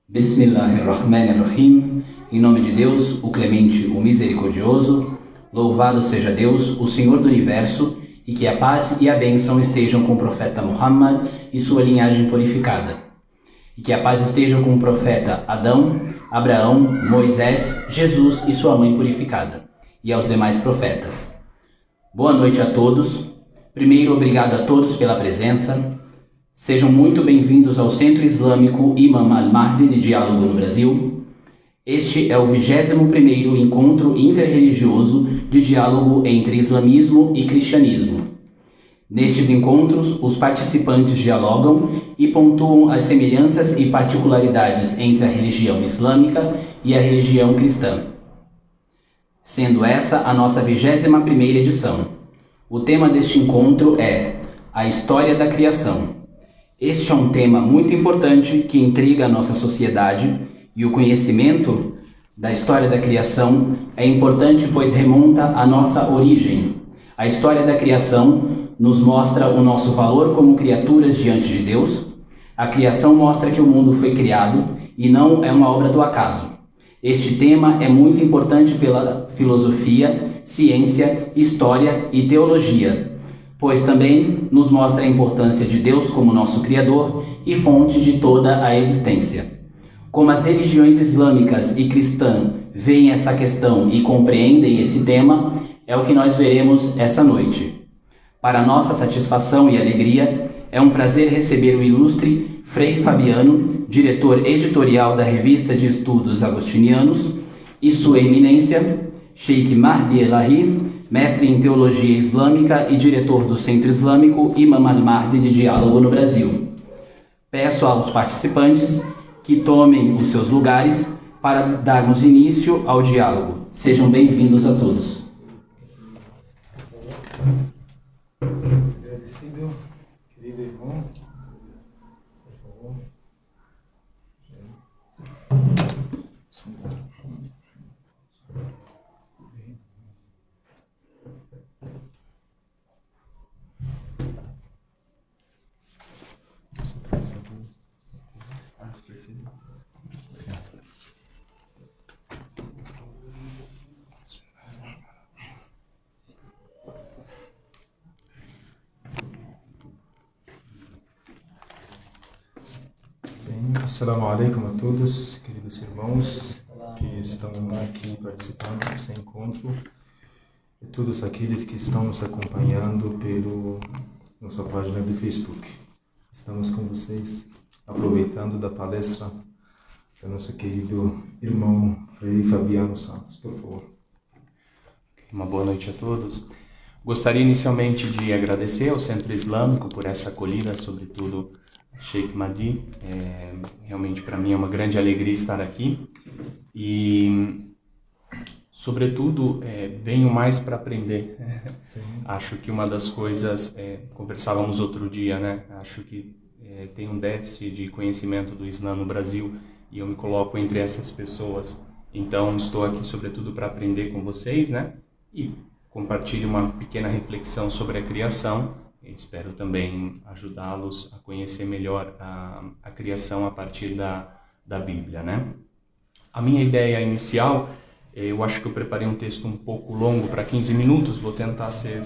Bismillahirrahmanirrahim. Em nome de Deus, o Clemente, o Misericordioso. Louvado seja Deus, o Senhor do Universo, e que a paz e a bênção estejam com o profeta Muhammad e sua linhagem purificada. E que a paz esteja com o profeta Adão, Abraão, Moisés, Jesus e sua mãe purificada, e aos demais profetas. Boa noite a todos. Primeiro, obrigado a todos pela presença. Sejam muito bem-vindos ao Centro Islâmico Imam Al-Mahdi de Diálogo no Brasil. Este é o 21º encontro interreligioso de diálogo entre islamismo e cristianismo. Nestes encontros, os participantes dialogam e pontuam as semelhanças e particularidades entre a religião islâmica e a religião cristã. Sendo essa a nossa 21ª edição. O tema deste encontro é a história da criação. Este é um tema muito importante que intriga a nossa sociedade, e o conhecimento da história da criação é importante pois remonta à nossa origem. A história da criação nos mostra o nosso valor como criaturas diante de Deus. A criação mostra que o mundo foi criado e não é uma obra do acaso. Este tema é muito importante pela filosofia, ciência, história e teologia, pois também nos mostra a importância de Deus como nosso Criador e fonte de toda a existência. Como as religiões islâmicas e cristã veem essa questão e compreendem esse tema, é o que nós veremos essa noite. Para nossa satisfação e alegria, é um prazer receber o ilustre Frei Fabiano, diretor editorial da Revista de Estudos Agostinianos, e sua eminência, Sheikh Mahdi Elahi, mestre em Teologia Islâmica e diretor do Centro Islâmico Imam Al-Mahdi de Diálogo no Brasil. Peço aos participantes que tomem os seus lugares para darmos início ao diálogo. Sejam bem-vindos a todos. Agradecido, querido irmão, por favor. Você precisa? Sim. Assalamu alaikum a todos, queridos irmãos que estão aqui participando desse encontro e todos aqueles que estão nos acompanhando pela nossa página do Facebook. Estamos com vocês aproveitando da palestra do nosso querido irmão Frei Fabiano Santos, por favor. Uma boa noite a todos. Gostaria inicialmente de agradecer ao Centro Islâmico por essa acolhida, sobretudo Sheikh Mahdi. Realmente para mim é uma grande alegria estar aqui e, sobretudo, venho mais para aprender. Sim. Acho que uma das coisas, conversávamos outro dia, né? Acho que tem um déficit de conhecimento do Islã no Brasil e eu me coloco entre essas pessoas. Então estou aqui sobretudo para aprender com vocês, né? E compartilho uma pequena reflexão sobre a criação. Espero também ajudá-los a conhecer melhor a criação a partir da Bíblia, né? A minha ideia inicial, eu acho que eu preparei um texto um pouco longo para 15 minutos, vou tentar ser...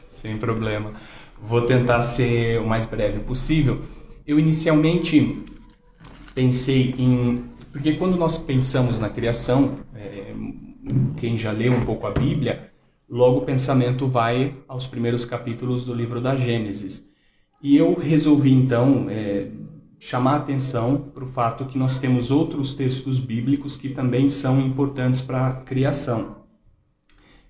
Sem problema. Vou tentar ser o mais breve possível. Eu inicialmente pensei em... Porque quando nós pensamos na criação, quem já leu um pouco a Bíblia, logo o pensamento vai aos primeiros capítulos do livro da Gênesis. E eu resolvi, então, chamar a atenção para o fato que nós temos outros textos bíblicos que também são importantes para a criação.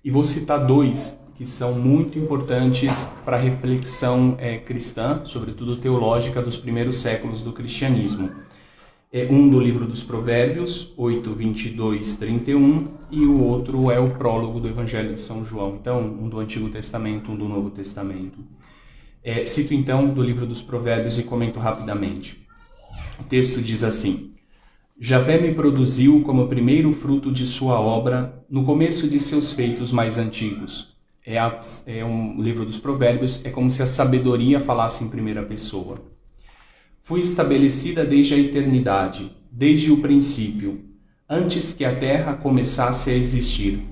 E vou citar dois que são muito importantes para a reflexão cristã, sobretudo teológica, dos primeiros séculos do cristianismo. Um do livro dos Provérbios, 8, 22, 31, e o outro é o prólogo do Evangelho de São João. Então, um do Antigo Testamento, um do Novo Testamento. Cito então do livro dos Provérbios e comento rapidamente. O texto diz assim: Javé me produziu como primeiro fruto de sua obra no começo de seus feitos mais antigos. Um livro dos Provérbios, é como se a sabedoria falasse em primeira pessoa. Fui estabelecida desde a eternidade, desde o princípio, antes que a terra começasse a existir.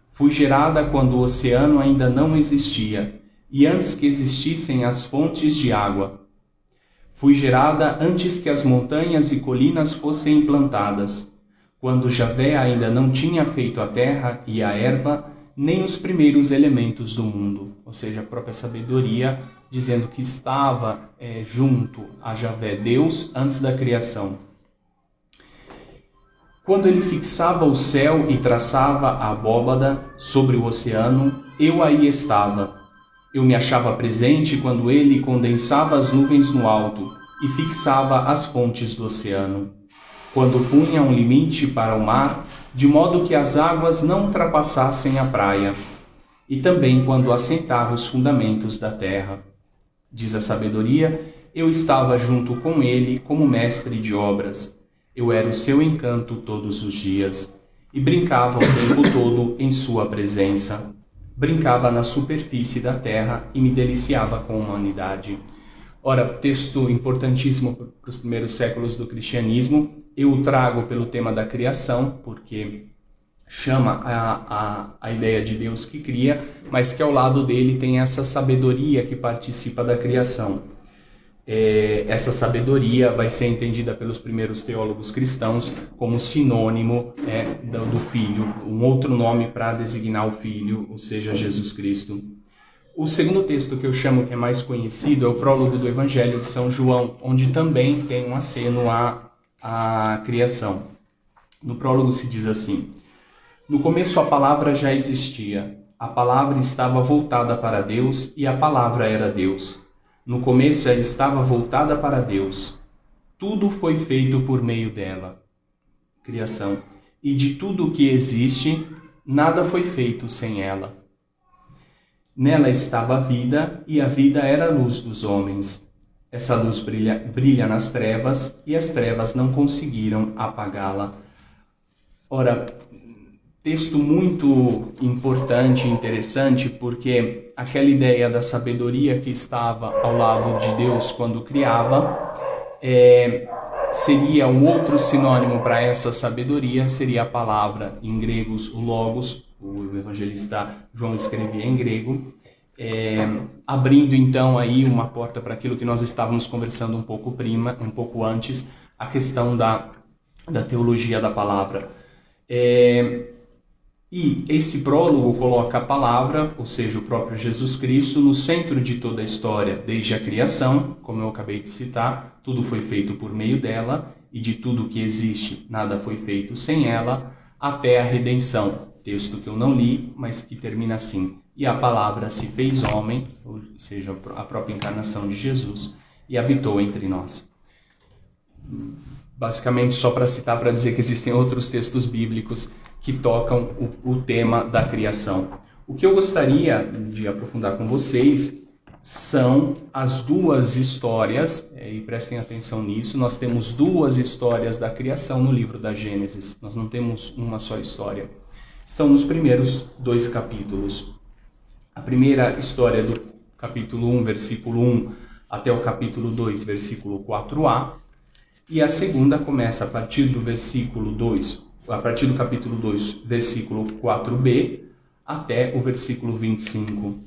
Fui gerada quando o oceano ainda não existia, e antes que existissem as fontes de água. Fui gerada antes que as montanhas e colinas fossem implantadas, quando Javé ainda não tinha feito a terra e a erva, nem os primeiros elementos do mundo. Ou seja, a própria sabedoria dizendo que estava junto a Javé, Deus, antes da criação. Quando ele fixava o céu e traçava a abóbada sobre o oceano, eu aí estava. Eu me achava presente quando ele condensava as nuvens no alto e fixava as fontes do oceano. Quando punha um limite para o mar, de modo que as águas não ultrapassassem a praia. E também quando assentava os fundamentos da terra. Diz a sabedoria, eu estava junto com ele como mestre de obras. Eu era o seu encanto todos os dias, e brincava o tempo todo em sua presença. Brincava na superfície da terra e me deliciava com a humanidade. Ora, texto importantíssimo para os primeiros séculos do cristianismo. Eu o trago pelo tema da criação, porque chama a ideia de Deus que cria, mas que ao lado dele tem essa sabedoria que participa da criação. Essa sabedoria vai ser entendida pelos primeiros teólogos cristãos como sinônimo do Filho, um outro nome para designar o Filho, ou seja, Jesus Cristo. O segundo texto que eu chamo que é mais conhecido é o prólogo do Evangelho de São João, onde também tem um aceno à criação. No prólogo se diz assim: no começo a palavra já existia, a palavra estava voltada para Deus e a palavra era Deus. No começo ela estava voltada para Deus. Tudo foi feito por meio dela. Criação. E de tudo o que existe, nada foi feito sem ela. Nela estava a vida, e a vida era a luz dos homens. Essa luz brilha nas trevas, e as trevas não conseguiram apagá-la. Ora, texto muito importante e interessante, porque aquela ideia da sabedoria que estava ao lado de Deus quando criava, seria um outro sinônimo para essa sabedoria, seria a palavra, em gregos, o logos. O evangelista João escrevia em grego, abrindo então aí uma porta para aquilo que nós estávamos conversando um pouco antes, a questão da teologia da palavra. E esse prólogo coloca a palavra, ou seja, o próprio Jesus Cristo, no centro de toda a história, desde a criação, como eu acabei de citar, tudo foi feito por meio dela, e de tudo que existe, nada foi feito sem ela, até a redenção. Texto que eu não li, mas que termina assim: e a palavra se fez homem, ou seja, a própria encarnação de Jesus, e habitou entre nós. Basicamente, só para citar, para dizer que existem outros textos bíblicos que tocam o tema da criação. O que eu gostaria de aprofundar com vocês são as duas histórias, e prestem atenção nisso, nós temos duas histórias da criação no livro da Gênesis, nós não temos uma só história. Estão nos primeiros 2 capítulos. A primeira história do capítulo 1, versículo 1, até o capítulo 2, versículo 4a, e a segunda começa a partir do versículo 2, a partir do capítulo 2, versículo 4b, até o versículo 25.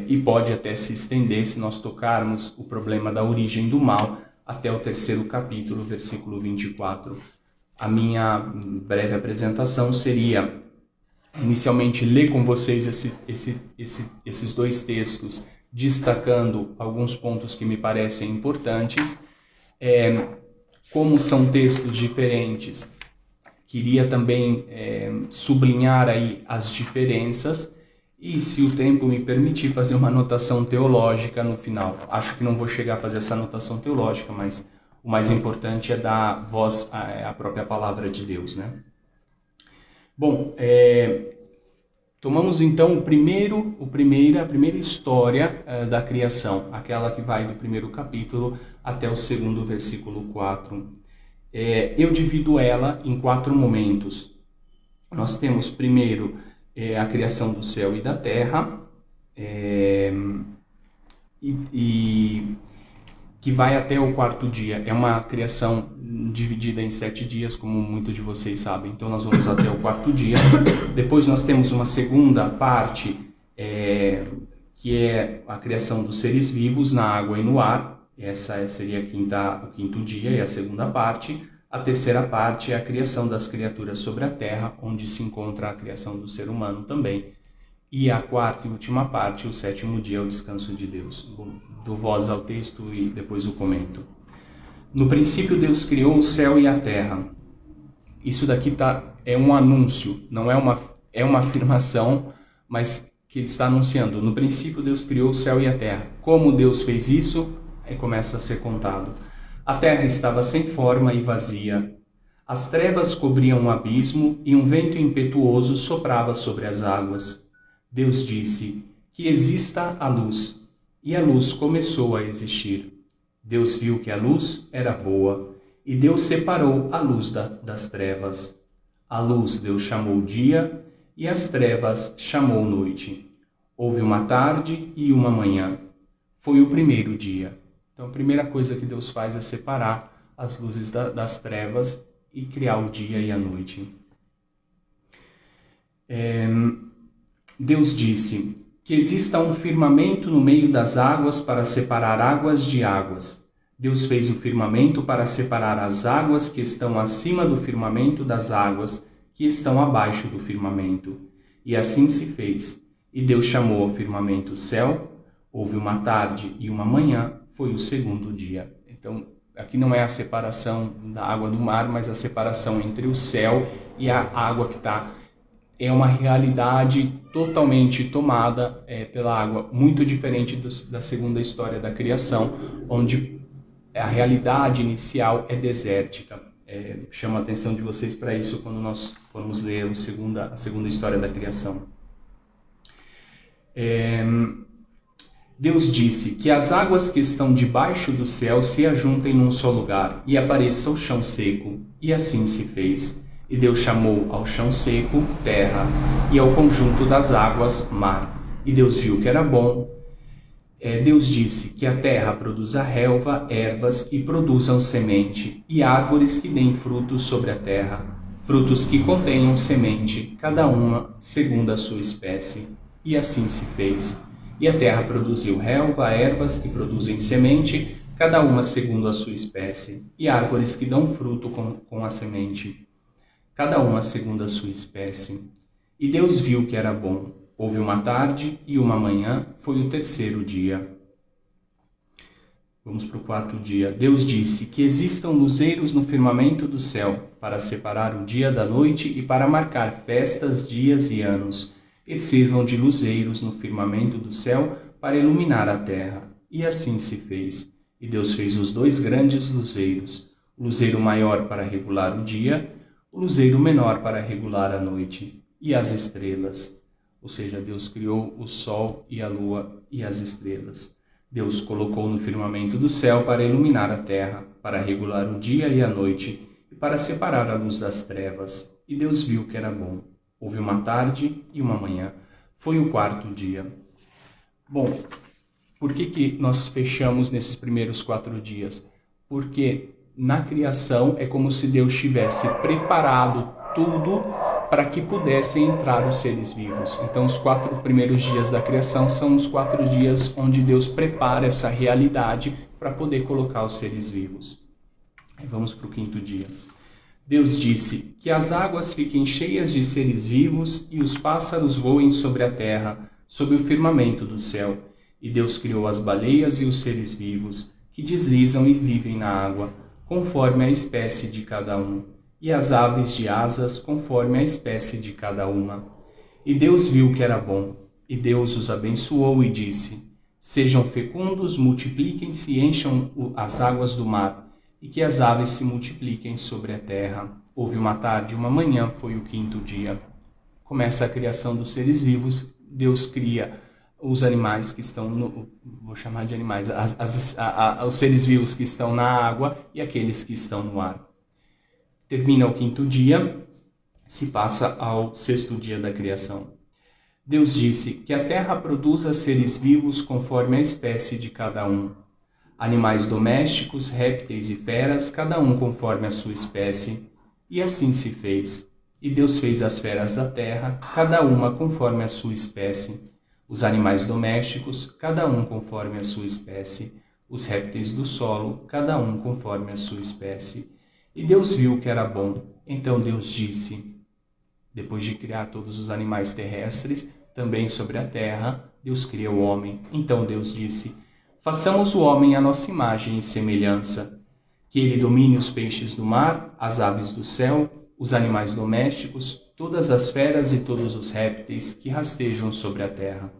E pode até se estender, se nós tocarmos o problema da origem do mal, até o 3º capítulo, versículo 24. A minha breve apresentação seria, inicialmente, ler com vocês esses 2 textos, destacando alguns pontos que me parecem importantes. Como são textos diferentes, queria também sublinhar aí as diferenças e, se o tempo me permitir, fazer uma anotação teológica no final. Acho que não vou chegar a fazer essa anotação teológica, mas o mais importante é dar voz à própria palavra de Deus, né? Bom, tomamos então a primeira história da criação, aquela que vai do 1º capítulo até o 2º versículo 4. Eu divido ela em 4 momentos. Nós temos primeiro a criação do céu e da terra, que vai até o quarto dia. É uma criação dividida em 7 dias, como muitos de vocês sabem. Então nós vamos até o quarto dia. Depois nós temos uma segunda parte, que é a criação dos seres vivos na água e no ar. Essa seria o quinto dia e a segunda parte. A terceira parte é a criação das criaturas sobre a terra, onde se encontra a criação do ser humano também. E a quarta e última parte, o sétimo dia, é o descanso de Deus. Dou voz ao texto e depois o comento. No princípio Deus criou o céu e a terra. Isso daqui é um anúncio, não é uma afirmação, mas que ele está anunciando. No princípio Deus criou o céu e a terra. Como Deus fez isso? Aí começa a ser contado. A terra estava sem forma e vazia. As trevas cobriam o abismo e um vento impetuoso soprava sobre as águas. Deus disse: que exista a luz. E a luz começou a existir. Deus viu que a luz era boa, e Deus separou a luz das trevas. A luz Deus chamou dia, e as trevas chamou noite. Houve uma tarde e uma manhã. Foi o primeiro dia. Então a primeira coisa que Deus faz é separar as luzes das trevas e criar o dia e a noite. Deus disse: que exista um firmamento no meio das águas para separar águas de águas. Deus fez o firmamento para separar as águas que estão acima do firmamento das águas que estão abaixo do firmamento. E assim se fez. E Deus chamou ao firmamento céu. Houve uma tarde e uma manhã, foi o segundo dia. Então, aqui não é a separação da água do mar, mas a separação entre o céu e a água que está. É uma realidade totalmente tomada pela água, muito diferente da segunda história da criação, onde a realidade inicial é desértica. Chamo a atenção de vocês para isso quando nós formos ler a segunda história da criação. Deus disse: que as águas que estão debaixo do céu se ajuntem num só lugar e apareça o chão seco. E assim se fez. E Deus chamou ao chão seco terra, e ao conjunto das águas mar. E Deus viu que era bom. Deus disse: que a terra produza relva, ervas e produzam semente, e árvores que deem frutos sobre a terra, frutos que contenham semente, cada uma segundo a sua espécie. E assim se fez. E a terra produziu relva, ervas que produzem semente, cada uma segundo a sua espécie, e árvores que dão fruto com a semente, cada uma segundo a sua espécie. E Deus viu que era bom. Houve uma tarde e uma manhã, foi o terceiro dia. Vamos para o quarto dia. Deus disse: que existam luzeiros no firmamento do céu, para separar o dia da noite e para marcar festas, dias e anos. Eles sirvam de luzeiros no firmamento do céu para iluminar a terra. E assim se fez. E Deus fez os 2 grandes luzeiros, o luzeiro maior para regular o dia, o luzeiro menor para regular a noite, e as estrelas. Ou seja, Deus criou o sol e a lua e as estrelas. Deus colocou no firmamento do céu para iluminar a terra, para regular o dia e a noite, e para separar a luz das trevas. E Deus viu que era bom. Houve uma tarde e uma manhã. Foi o quarto dia. Bom, por que nós fechamos nesses primeiros 4 dias? Porque na criação é como se Deus tivesse preparado tudo para que pudessem entrar os seres vivos. Então, os 4 primeiros dias da criação são os 4 dias onde Deus prepara essa realidade para poder colocar os seres vivos. Aí vamos para o quinto dia. Deus disse: que as águas fiquem cheias de seres vivos e os pássaros voem sobre a terra, sob o firmamento do céu. E Deus criou as baleias e os seres vivos, que deslizam e vivem na água, conforme a espécie de cada um, e as aves de asas, conforme a espécie de cada uma. E Deus viu que era bom, e Deus os abençoou e disse: sejam fecundos, multipliquem-se e encham as águas do mar, e que as aves se multipliquem sobre a terra. Houve uma tarde e uma manhã, foi o quinto dia. Começa a criação dos seres vivos. Deus cria os animais que estão vou chamar de animais, os seres vivos que estão na água e aqueles que estão no ar. Termina o quinto dia, se passa ao sexto dia da criação. Deus disse: que a terra produza seres vivos conforme a espécie de cada um. animais domésticos, répteis e feras, cada um conforme a sua espécie. E assim se fez. E Deus fez as feras da terra, cada uma conforme a sua espécie, os animais domésticos, cada um conforme a sua espécie, os répteis do solo, cada um conforme a sua espécie. E Deus viu que era bom. Então Deus disse, depois de criar todos os animais terrestres, também sobre a terra, Deus cria o homem. Então Deus disse, façamos o homem à nossa imagem e semelhança, que ele domine os peixes do mar, as aves do céu, os animais domésticos, todas as feras e todos os répteis que rastejam sobre a terra.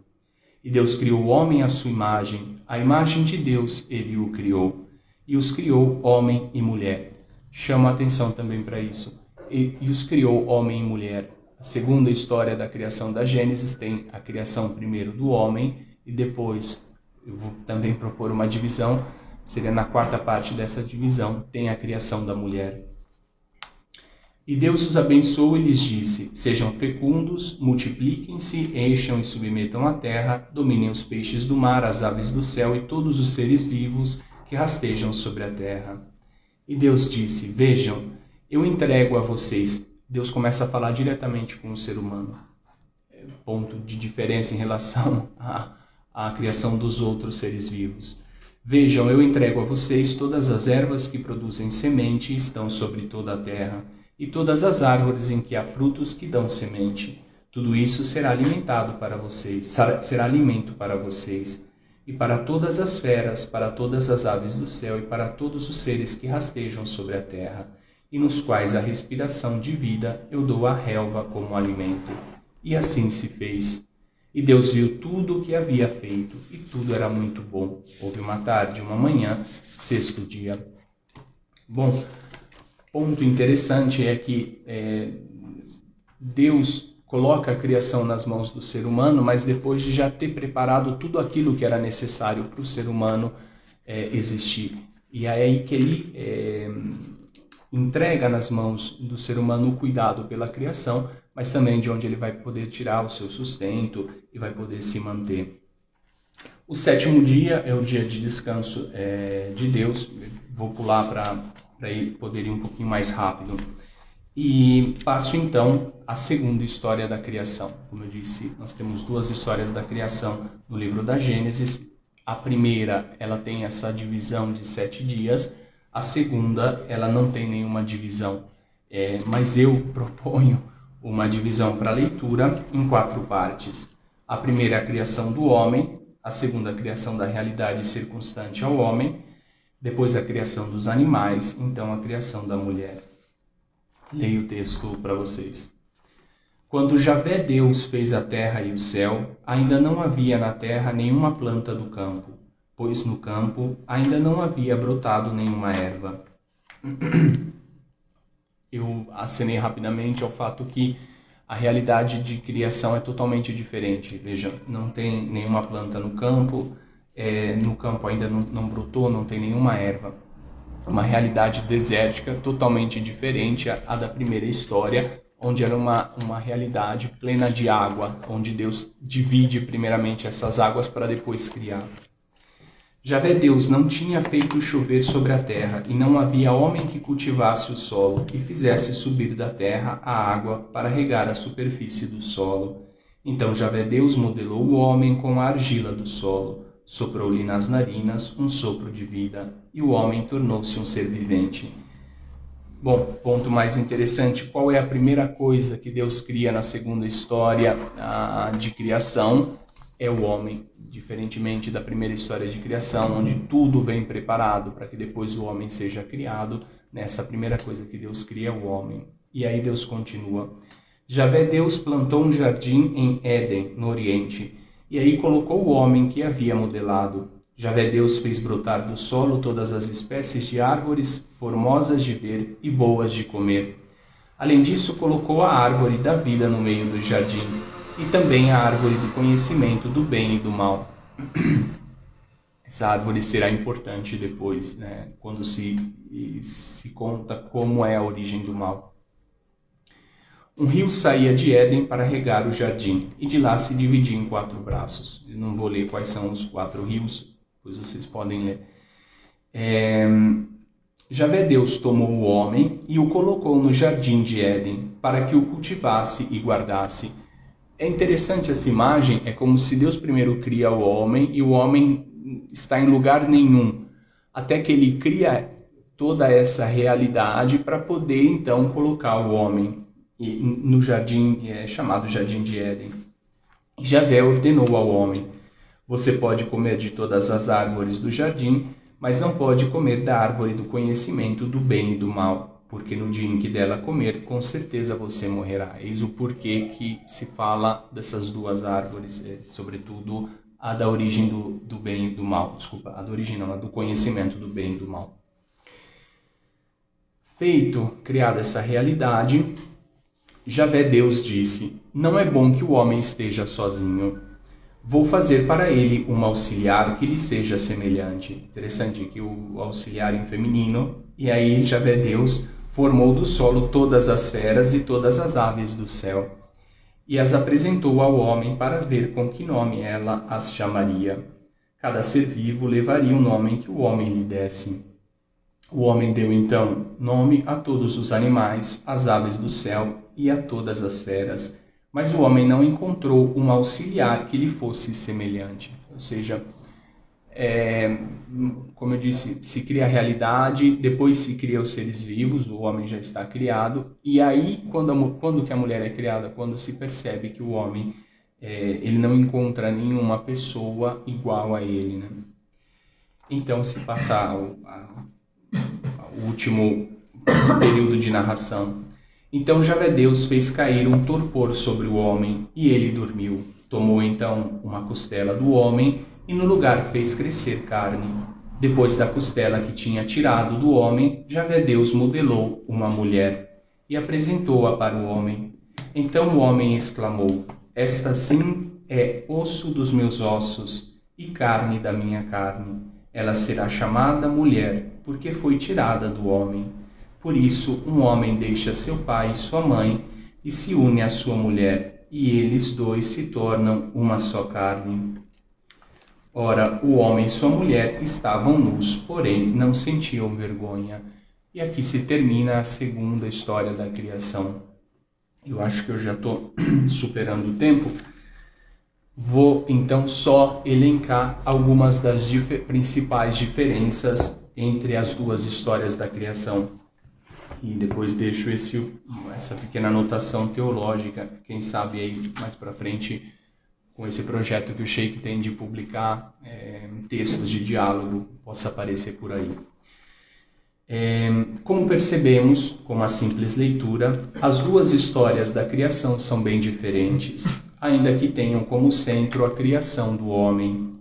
E Deus criou o homem à sua imagem, a imagem de Deus ele o criou, e os criou homem e mulher. Chama a atenção também para isso. E os criou homem e mulher. A segunda história da criação da Gênesis tem a criação primeiro do homem, e depois, eu vou também propor uma divisão, seria na quarta parte dessa divisão, tem a criação da mulher. E Deus os abençoou e lhes disse, sejam fecundos, multipliquem-se, encham e submetam a terra, dominem os peixes do mar, as aves do céu e todos os seres vivos que rastejam sobre a terra. E Deus disse, vejam, eu entrego a vocês. Deus começa a falar diretamente com o ser humano. Ponto de diferença em relação à criação dos outros seres vivos. Vejam, eu entrego a vocês todas as ervas que produzem semente e estão sobre toda a terra, e todas as árvores em que há frutos que dão semente. Tudo isso será alimentado para vocês, será alimento para vocês, e para todas as feras, para todas as aves do céu e para todos os seres que rastejam sobre a terra, e nos quais a respiração de vida eu dou a relva como alimento. E assim se fez. E Deus viu tudo o que havia feito, e tudo era muito bom. Houve uma tarde e uma manhã, sexto dia. Bom, ponto interessante é que Deus coloca a criação nas mãos do ser humano, mas depois de já ter preparado tudo aquilo que era necessário para o ser humano existir. E é aí que ele entrega nas mãos do ser humano o cuidado pela criação, mas também de onde ele vai poder tirar o seu sustento e vai poder se manter. O sétimo dia é o dia de descanso de Deus. Vou pular para poder ir um pouquinho mais rápido. E passo então à segunda história da criação. Como eu disse, nós temos duas histórias da criação no livro da Gênesis. A primeira, ela tem essa divisão de 7 dias. A segunda, ela não tem nenhuma divisão. Mas eu proponho uma divisão para leitura em 4 partes. A primeira é a criação do homem, a segunda a criação da realidade circunstante ao homem, depois a criação dos animais, então a criação da mulher. Leio o texto para vocês. Quando Javé Deus fez a terra e o céu, ainda não havia na terra nenhuma planta do campo, pois no campo ainda não havia brotado nenhuma erva. Eu acenei rapidamente ao fato que a realidade de criação é totalmente diferente. Veja, não tem nenhuma planta no campo ainda não brotou, não tem nenhuma erva. Uma realidade desértica totalmente diferente à da primeira história, onde era uma realidade plena de água, onde Deus divide primeiramente essas águas para depois criar. Javé Deus não tinha feito chover sobre a terra, e não havia homem que cultivasse o solo, e fizesse subir da terra a água para regar a superfície do solo. Então Javé Deus modelou o homem com a argila do solo, soprou-lhe nas narinas um sopro de vida, e o homem tornou-se um ser vivente. Bom, ponto mais interessante, qual é a primeira coisa que Deus cria na segunda história de criação? É o homem. Diferentemente da primeira história de criação, onde tudo vem preparado para que depois o homem seja criado, nessa primeira coisa que Deus cria é o homem. E aí Deus continua. Javé Deus plantou um jardim em Éden, no Oriente, e aí colocou o homem que havia modelado. Javé Deus fez brotar do solo todas as espécies de árvores, formosas de ver e boas de comer. Além disso, colocou a árvore da vida no meio do jardim, e também a árvore do conhecimento do bem e do mal. Essa árvore será importante depois, né, quando se conta como é a origem do mal. Um rio saía de Éden para regar o jardim, e de lá se dividia em 4 braços. Eu não vou ler quais são os 4 rios, pois vocês podem ler. Javé Deus tomou o homem e o colocou no jardim de Éden para que o cultivasse e guardasse. É interessante essa imagem, é como se Deus primeiro cria o homem e o homem está em lugar nenhum, até que ele cria toda essa realidade para poder então colocar o homem no jardim chamado Jardim de Éden. Javé ordenou ao homem: você pode comer de todas as árvores do jardim, mas não pode comer da árvore do conhecimento do bem e do mal, porque no dia em que dela comer, com certeza você morrerá. Eis o porquê que se fala dessas duas árvores, sobretudo a da origem do bem e do mal. Desculpa, a da origem não, a do conhecimento do bem e do mal. Criada essa realidade, Javé Deus disse: não é bom que o homem esteja sozinho. Vou fazer para ele um auxiliar que lhe seja semelhante. Interessante que o auxiliar em feminino, e aí Javé Deus formou do solo todas as feras e todas as aves do céu, e as apresentou ao homem para ver com que nome ela as chamaria. Cada ser vivo levaria um nome que o homem lhe desse. O homem deu então nome a todos os animais, às aves do céu e a todas as feras. Mas o homem não encontrou um auxiliar que lhe fosse semelhante. Ou seja, como eu disse, se cria a realidade, depois se cria os seres vivos, o homem já está criado. E aí, quando que a mulher é criada? Quando se percebe que o homem ele não encontra nenhuma pessoa igual a ele, né? Então, se passar o último período de narração. Então Javé Deus fez cair um torpor sobre o homem, e ele dormiu. Tomou então uma costela do homem, e no lugar fez crescer carne. Depois da costela que tinha tirado do homem, Javé Deus modelou uma mulher, e apresentou-a para o homem. Então o homem exclamou: esta sim é osso dos meus ossos, e carne da minha carne. Ela será chamada mulher, porque foi tirada do homem. Por isso, um homem deixa seu pai e sua mãe e se une à sua mulher, e eles dois se tornam uma só carne. Ora, o homem e sua mulher estavam nus, porém não sentiam vergonha. E aqui se termina a segunda história da criação. Eu acho que eu já estou superando o tempo. Vou então só elencar algumas das principais diferenças entre as duas histórias da criação. E depois deixo essa pequena anotação teológica, quem sabe aí mais para frente, com esse projeto que o Sheikh tem de publicar textos de diálogo, possa aparecer por aí. Como percebemos, com uma simples leitura, as duas histórias da criação são bem diferentes, ainda que tenham como centro a criação do homem.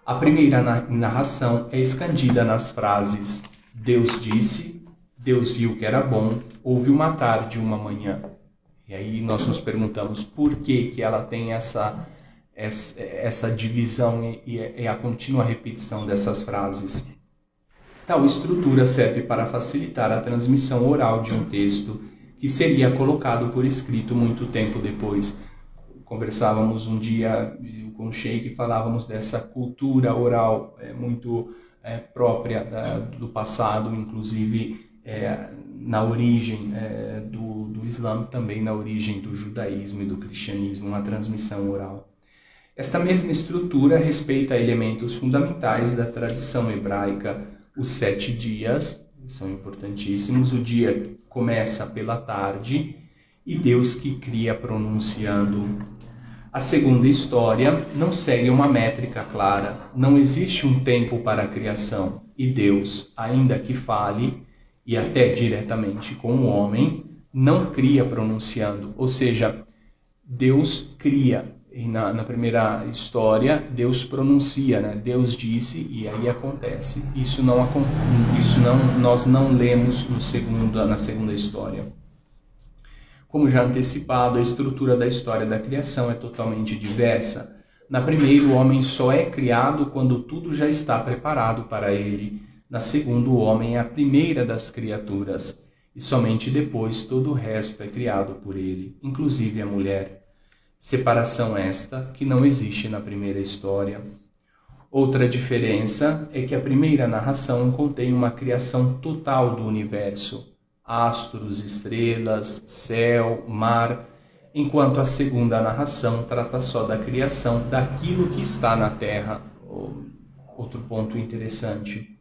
A primeira narração é escandida nas frases: Deus disse, Deus viu que era bom, houve uma tarde e uma manhã. E aí nós nos perguntamos por que ela tem essa divisão e a contínua repetição dessas frases. Tal estrutura serve para facilitar a transmissão oral de um texto que seria colocado por escrito muito tempo depois. Conversávamos um dia com o Sheikh e falávamos dessa cultura oral muito própria do passado, inclusive na origem do Islã, também na origem do judaísmo e do cristianismo, uma transmissão oral. Esta mesma estrutura respeita elementos fundamentais da tradição hebraica. Os 7 dias são importantíssimos. O dia começa pela tarde e Deus que cria pronunciando. A segunda história não segue uma métrica clara. Não existe um tempo para a criação. E Deus, ainda que fale, e até diretamente com o homem, não cria pronunciando. Ou seja, Deus cria. E na primeira história, Deus pronuncia, né? Deus disse e aí acontece. Isso nós não lemos na segunda história. Como já antecipado, a estrutura da história da criação é totalmente diversa. Na primeira, o homem só é criado quando tudo já está preparado para ele. Na segunda, o homem é a primeira das criaturas. E somente depois todo o resto é criado por ele, inclusive a mulher. Separação esta que não existe na primeira história. Outra diferença é que a primeira narração contém uma criação total do universo, astros, estrelas, céu, mar, enquanto a segunda narração trata só da criação daquilo que está na Terra. Outro ponto interessante.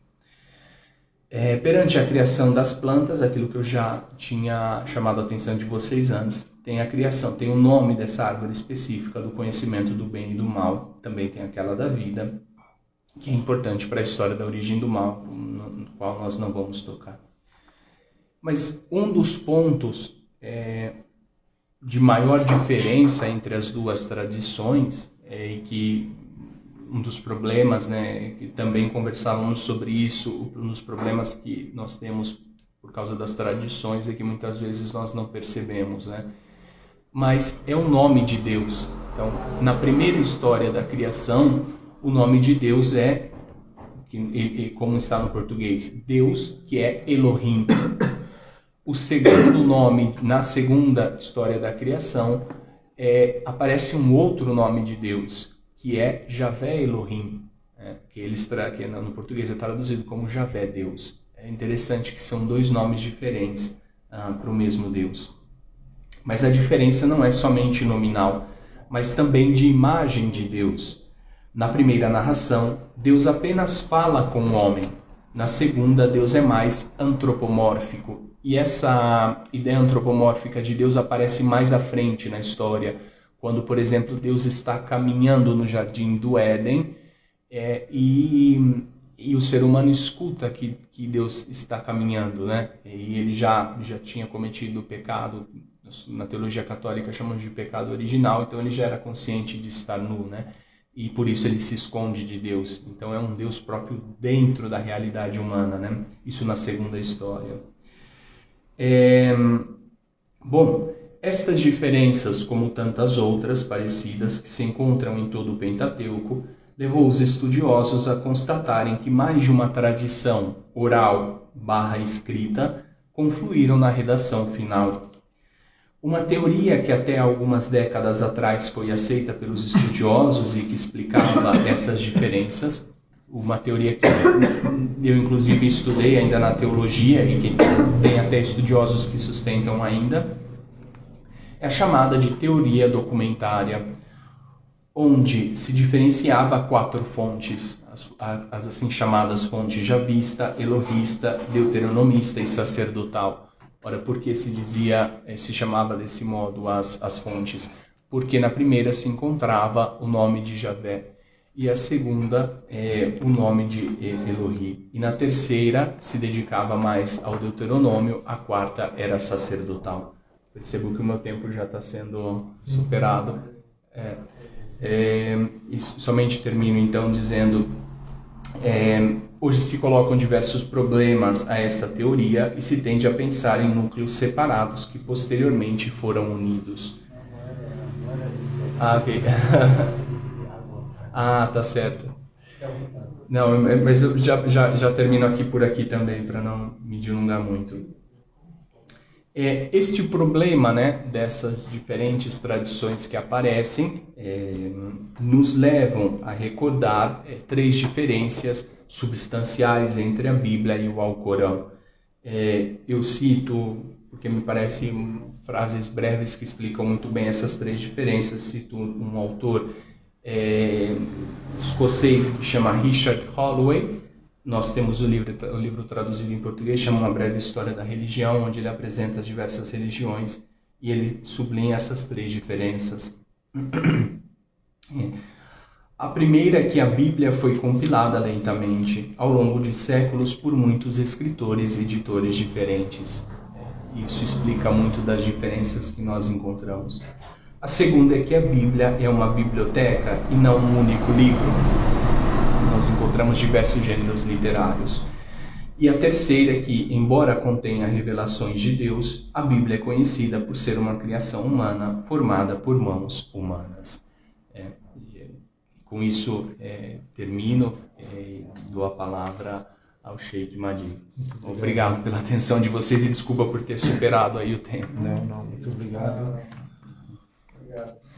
Perante a criação das plantas, aquilo que eu já tinha chamado a atenção de vocês antes, tem a criação, tem o nome dessa árvore específica do conhecimento do bem e do mal, também tem aquela da vida, que é importante para a história da origem do mal, no qual nós não vamos tocar. Mas um dos pontos de maior diferença entre as duas tradições, e que um dos problemas, né, que também conversávamos sobre isso, um dos problemas que nós temos por causa das tradições é que muitas vezes nós não percebemos, né? Mas é o nome de Deus. Então, na primeira história da criação, o nome de Deus é, como está no português, Deus, que é Elohim. O segundo nome, na segunda história da criação, aparece um outro nome de Deus, que é Javé Elohim, que no português é traduzido como Javé Deus. É interessante que são dois nomes diferentes para o mesmo Deus. Mas a diferença não é somente nominal, mas também de imagem de Deus. Na primeira narração, Deus apenas fala com o homem. Na segunda, Deus é mais antropomórfico. E essa ideia antropomórfica de Deus aparece mais à frente na história, quando, por exemplo, Deus está caminhando no jardim do Éden e o ser humano escuta que Deus está caminhando, né? E ele já tinha cometido o pecado, na teologia católica chamamos de pecado original, então ele já era consciente de estar nu, né? E por isso ele se esconde de Deus. Então é um Deus próprio dentro da realidade humana, né? Isso na segunda história. Bom, estas diferenças, como tantas outras parecidas que se encontram em todo o Pentateuco, levou os estudiosos a constatarem que mais de uma tradição oral / escrita confluíram na redação final. Uma teoria que até algumas décadas atrás foi aceita pelos estudiosos e que explicava essas diferenças, uma teoria que eu inclusive estudei ainda na teologia e que tem até estudiosos que sustentam ainda, é a chamada de teoria documentária, onde se diferenciava 4 fontes, as assim chamadas fontes javista, elohista, deuteronomista e sacerdotal. Ora, por que se chamava desse modo as fontes? Porque na primeira se encontrava o nome de Javé, e a segunda o nome de Elohi. E na terceira se dedicava mais ao Deuteronômio, a quarta era sacerdotal. Percebo que o meu tempo já está sendo superado. E somente termino então dizendo, hoje se colocam diversos problemas a essa teoria e se tende a pensar em núcleos separados que posteriormente foram unidos. Ok. Tá certo. Não, mas eu já termino por aqui também, para não me dilongar muito. Este problema, né, dessas diferentes tradições que aparecem nos levam a recordar 3 diferenças substanciais entre a Bíblia e o Alcorão. Eu cito, porque me parecem frases breves que explicam muito bem essas 3 diferenças. Cito um autor escocês que chama Richard Holloway. Nós temos o livro traduzido em português, chama Uma Breve História da Religião, onde ele apresenta as diversas religiões e ele sublinha essas 3 diferenças. A primeira é que a Bíblia foi compilada lentamente, ao longo de séculos, por muitos escritores e editores diferentes. Isso explica muito das diferenças que nós encontramos. A segunda é que a Bíblia é uma biblioteca e não um único livro. Nós encontramos diversos gêneros literários. E a terceira é que, embora contenha revelações de Deus, a Bíblia é conhecida por ser uma criação humana formada por mãos humanas. Com isso, termino e dou a palavra ao Sheikh Mahdi. Obrigado pela atenção de vocês e desculpa por ter superado aí o tempo. Não, muito obrigado.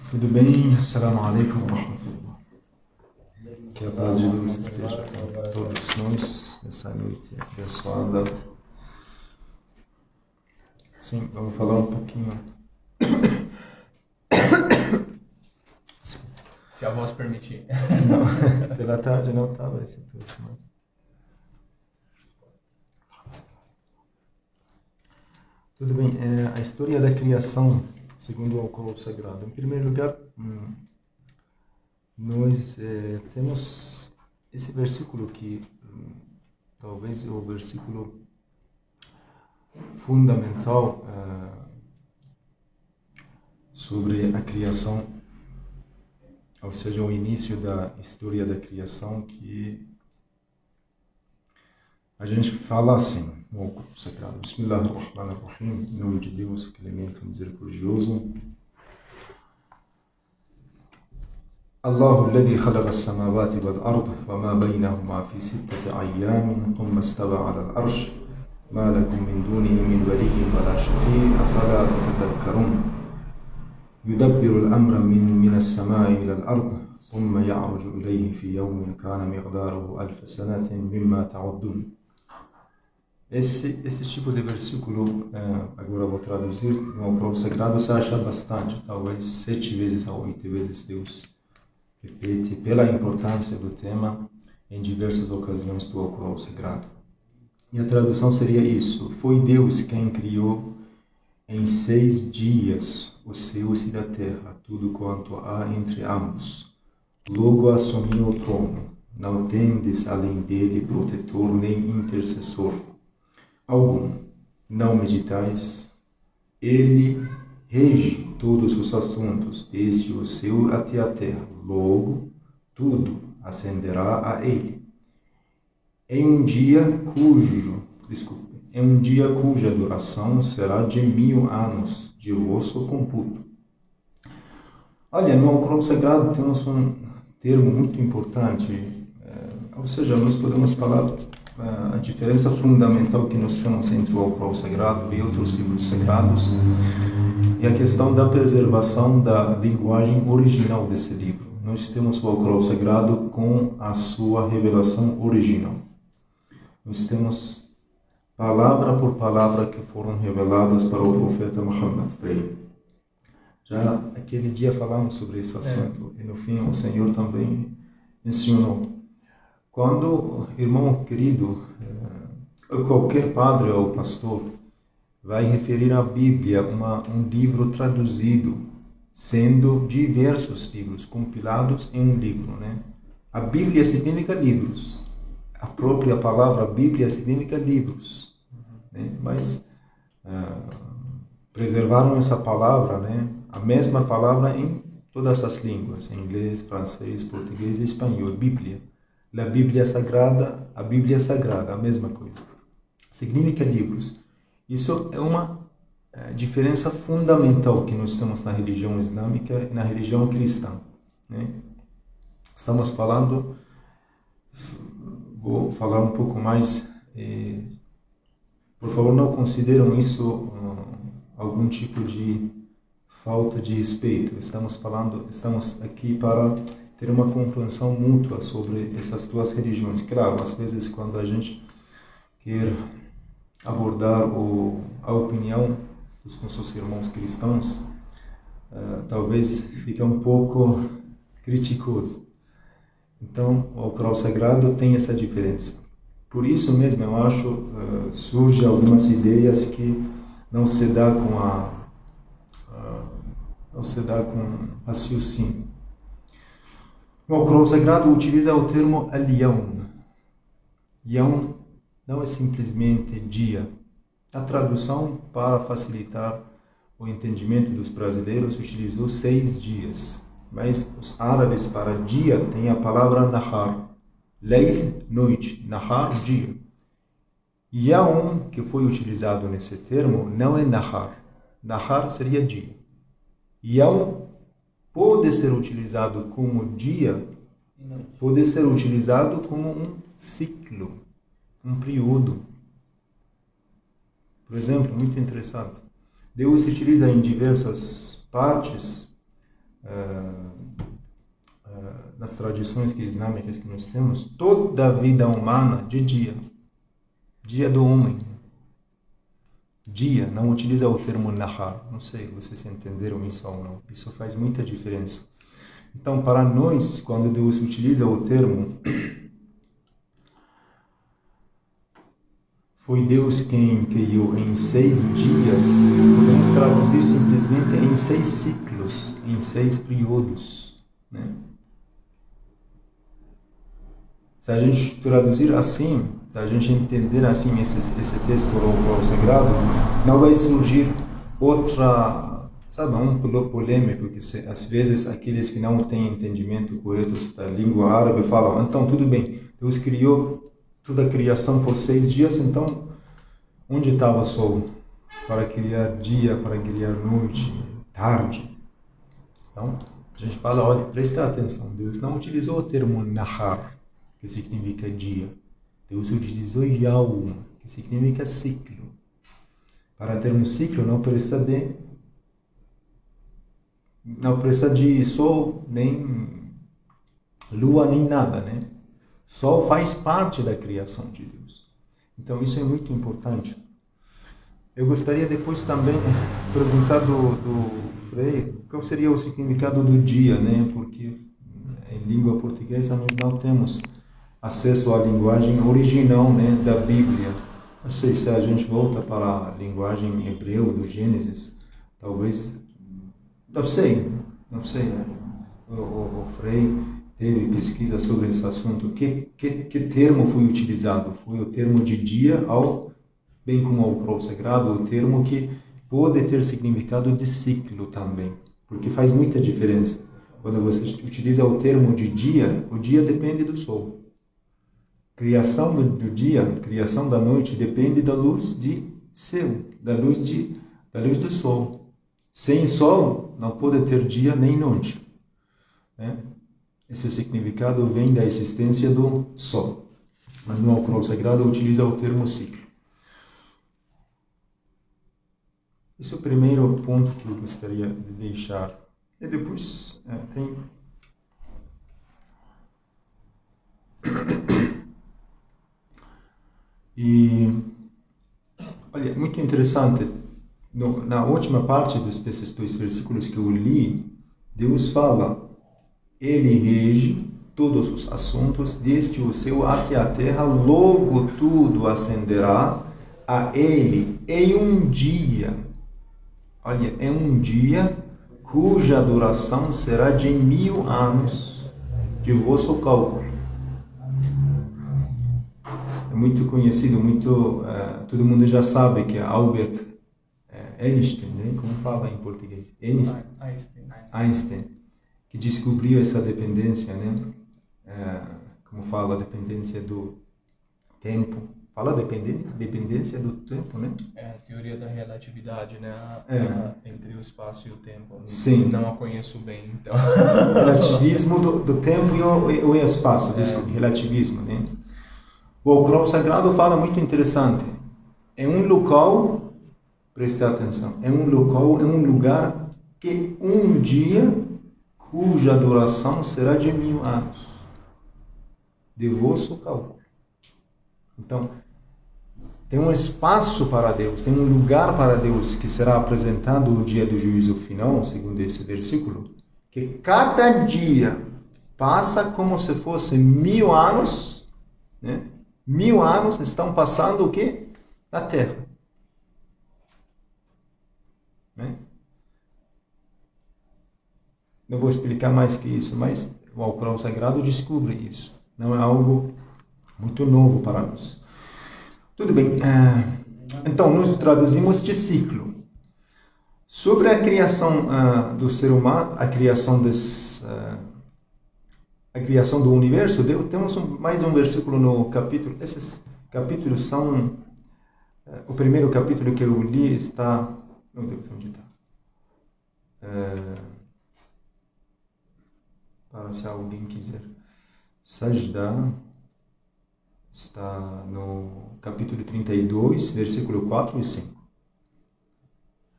Tudo bem? Assalamu alaikum wa rahmatullah. Que a paz de Deus esteja com todos nós nessa noite abençoada. Sim, vamos falar um pouquinho. Se a voz permitir. Não, pela tarde não estava esse texto, mas... Tudo bem, a história da criação, segundo o Alcorão Sagrado. Em primeiro lugar, nós temos esse versículo que talvez é o versículo fundamental sobre a criação, ou seja, o início da história da criação, que a gente fala assim, no Alcorão Sagrado: Bismillahirrahmanirrahim, em nome de Deus, o Clemente, Misericordioso. الله الذي خلق السماوات والأرض وما بينهما في 6 أيام ثم استوى على العرش ما لكم من دونه من ولي ولا شفيع أفلا تتذكرون يدبر الأمر من السماء إلى الأرض ثم يعرج إليه في يوم كان مقداره 1000 سنة مما تعدون. Esse tipo de versículo, agora eu vou traduzir, no Alcorão Sagrado você acha bastante, talvez 7 vezes a 8 vezes Deus repete pela importância do tema em diversas ocasiões do Alcorão Sagrado. E a tradução seria isso: foi Deus quem criou em 6 dias os céus e a terra, tudo quanto há entre ambos. Logo assumiu o trono. Não tendes além dele protetor nem intercessor algum. Não meditais. Ele rege todos os assuntos, desde o céu até a terra. Logo, tudo ascenderá a ele. Em um dia cuja duração será de 1000 anos de vosso computo. Olha, no Alcorão Sagrado temos um termo muito importante, ou seja, nós podemos falar a diferença fundamental que nós temos entre o Alcorão Sagrado e outros livros sagrados é a questão da preservação da linguagem original desse livro. Nós temos o Alcorão Sagrado com a sua revelação original. Nós temos palavra por palavra que foram reveladas para o profeta Muhammad. Já aquele dia falamos sobre esse assunto e no fim o Senhor também ensinou. Quando, irmão querido, qualquer padre ou pastor vai referir à Bíblia um livro traduzido, sendo diversos livros compilados em um livro, né? A Bíblia significa livros. A própria palavra Bíblia significa livros, né? Mas preservaram essa palavra, né? A mesma palavra em todas as línguas, em inglês, francês, português e espanhol, Bíblia. A Bíblia Sagrada, a mesma coisa. Significa livros. Isso é uma diferença fundamental que nós temos na religião islâmica e na religião cristã, né? Estamos falando, vou falar um pouco mais, por favor não considerem isso algum tipo de falta de respeito. Estamos aqui para ter uma compreensão mútua sobre essas duas religiões. Claro, às vezes quando a gente quer abordar a opinião dos nossos irmãos cristãos, talvez fique um pouco criticoso. Então, o Alcorão Sagrado tem essa diferença. Por isso mesmo, eu acho, surgem algumas ideias que não se dá com raciocínio. O Alcorão Sagrado utiliza o termo al-yawm. Yawm não é simplesmente dia. A tradução, para facilitar o entendimento dos brasileiros, utilizou 6 dias. Mas os árabes, para dia, têm a palavra nahar. Leil, noite. Nahar, dia. Yawm, que foi utilizado nesse termo, não é nahar. Nahar seria dia. Yawm pode ser utilizado como dia, pode ser utilizado como um ciclo, um período. Por exemplo, muito interessante, Deus utiliza em diversas partes nas tradições islâmicas que nós temos, toda a vida humana de dia. Dia do homem. Dia, não utiliza o termo nahar. Não sei se vocês entenderam isso ou não. Isso faz muita diferença. Então, para nós, quando Deus utiliza o termo, foi Deus quem criou em 6 dias, podemos traduzir simplesmente em 6 ciclos, em 6 períodos, né? Se a gente traduzir assim, se a gente entender assim esse texto sagrado, não vai surgir outra, sabe, polêmico que às vezes aqueles que não têm entendimento correto da língua árabe falam, então tudo bem, Deus criou toda a criação por 6 dias, então onde estava o sol? Para criar dia, para criar noite, tarde. Então, a gente fala, olha, presta atenção, Deus não utilizou o termo nahar, que significa dia. Deus utilizou yaum, que significa ciclo. Para ter um ciclo não precisa de sol, nem lua, nem nada, né? Sol faz parte da criação de Deus. Então isso é muito importante. Eu gostaria depois também perguntar do Frei qual seria o significado do dia, né? Porque em língua portuguesa nós não temos acesso à linguagem original, né, da Bíblia. Não sei se a gente volta para a linguagem hebreu do Gênesis, talvez, não sei, né? O Frei teve pesquisa sobre esse assunto. Que termo foi utilizado? Foi o termo de dia, bem como o próprio sagrado, o termo que pode ter significado de ciclo também, porque faz muita diferença. Quando você utiliza o termo de dia, o dia depende do sol. Criação do dia, criação da noite depende da luz de céu, da luz do sol. Sem sol não pode ter dia nem noite, né? Esse significado vem da existência do sol. Mas no Alcorão Sagrado utiliza o termo ciclo. Esse é o primeiro ponto que eu gostaria de deixar. E depois tem e olha, muito interessante, na última parte desses 2 versículos que eu li, Deus fala, Ele rege todos os assuntos, desde o céu até a terra, logo tudo ascenderá a Ele em um dia. Olha, em um dia cuja duração será de 1000 anos de vosso cálculo. É muito conhecido, todo mundo já sabe que é Albert Einstein, né? Como fala em português? Einstein, que descobriu essa dependência, né? Como fala, a dependência do tempo. Fala dependência do tempo, né? É a teoria da relatividade, né? Entre o espaço e o tempo. Sim. Não a conheço bem, então. Relativismo do tempo e o espaço, desculpe, relativismo, né? O Alcorão Sagrado fala muito interessante. É um local, preste atenção, é um lugar que um dia cuja duração será de 1000 anos. De vosso cálculo. Então, tem um espaço para Deus, tem um lugar para Deus que será apresentado no dia do juízo final, segundo esse versículo, que cada dia passa como se fosse 1000 anos, né? 1000 anos estão passando o quê? Na Terra. Né? Não vou explicar mais que isso, mas o Alcorão Sagrado descobre isso. Não é algo muito novo para nós. Tudo bem. Então, nós traduzimos de ciclo. Sobre a criação do ser humano, a criação do universo, temos mais um versículo no capítulo. Esses capítulos são... o primeiro capítulo que eu li está... Meu Deus, onde está? Para se alguém quiser. Sajda está no capítulo 32, versículo 4 e 5.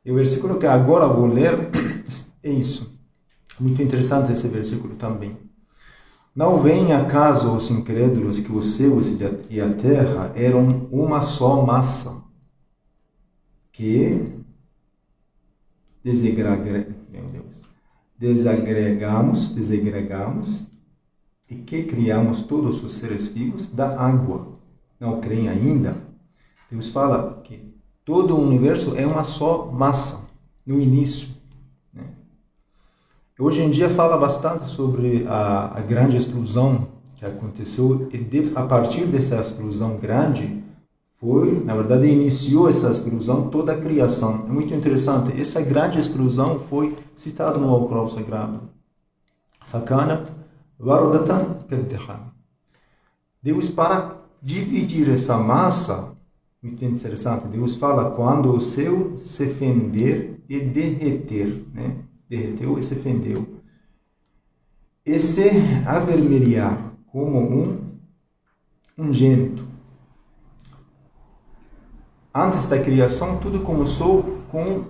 E o versículo que agora vou ler é isso. Muito interessante esse versículo também. Não vem acaso os incrédulos que os céus e a terra eram uma só massa, que desagregamos e que criamos todos os seres vivos da água. Não creem ainda? Deus fala que todo o universo é uma só massa, no início. Né? Hoje em dia fala bastante sobre a grande explosão que aconteceu, e a partir dessa explosão grande, na verdade, iniciou essa explosão toda a criação. É muito interessante. Essa grande explosão foi citada no Alcorão Sagrado. فَكَانَتْ وَرْدَةً كَالدِّحَانِ. Deus, para dividir essa massa, muito interessante, Deus fala quando o céu se fender e derreter, né? Derreteu e se fendeu, e se avermelhar como um unguento. Antes da criação, tudo começou com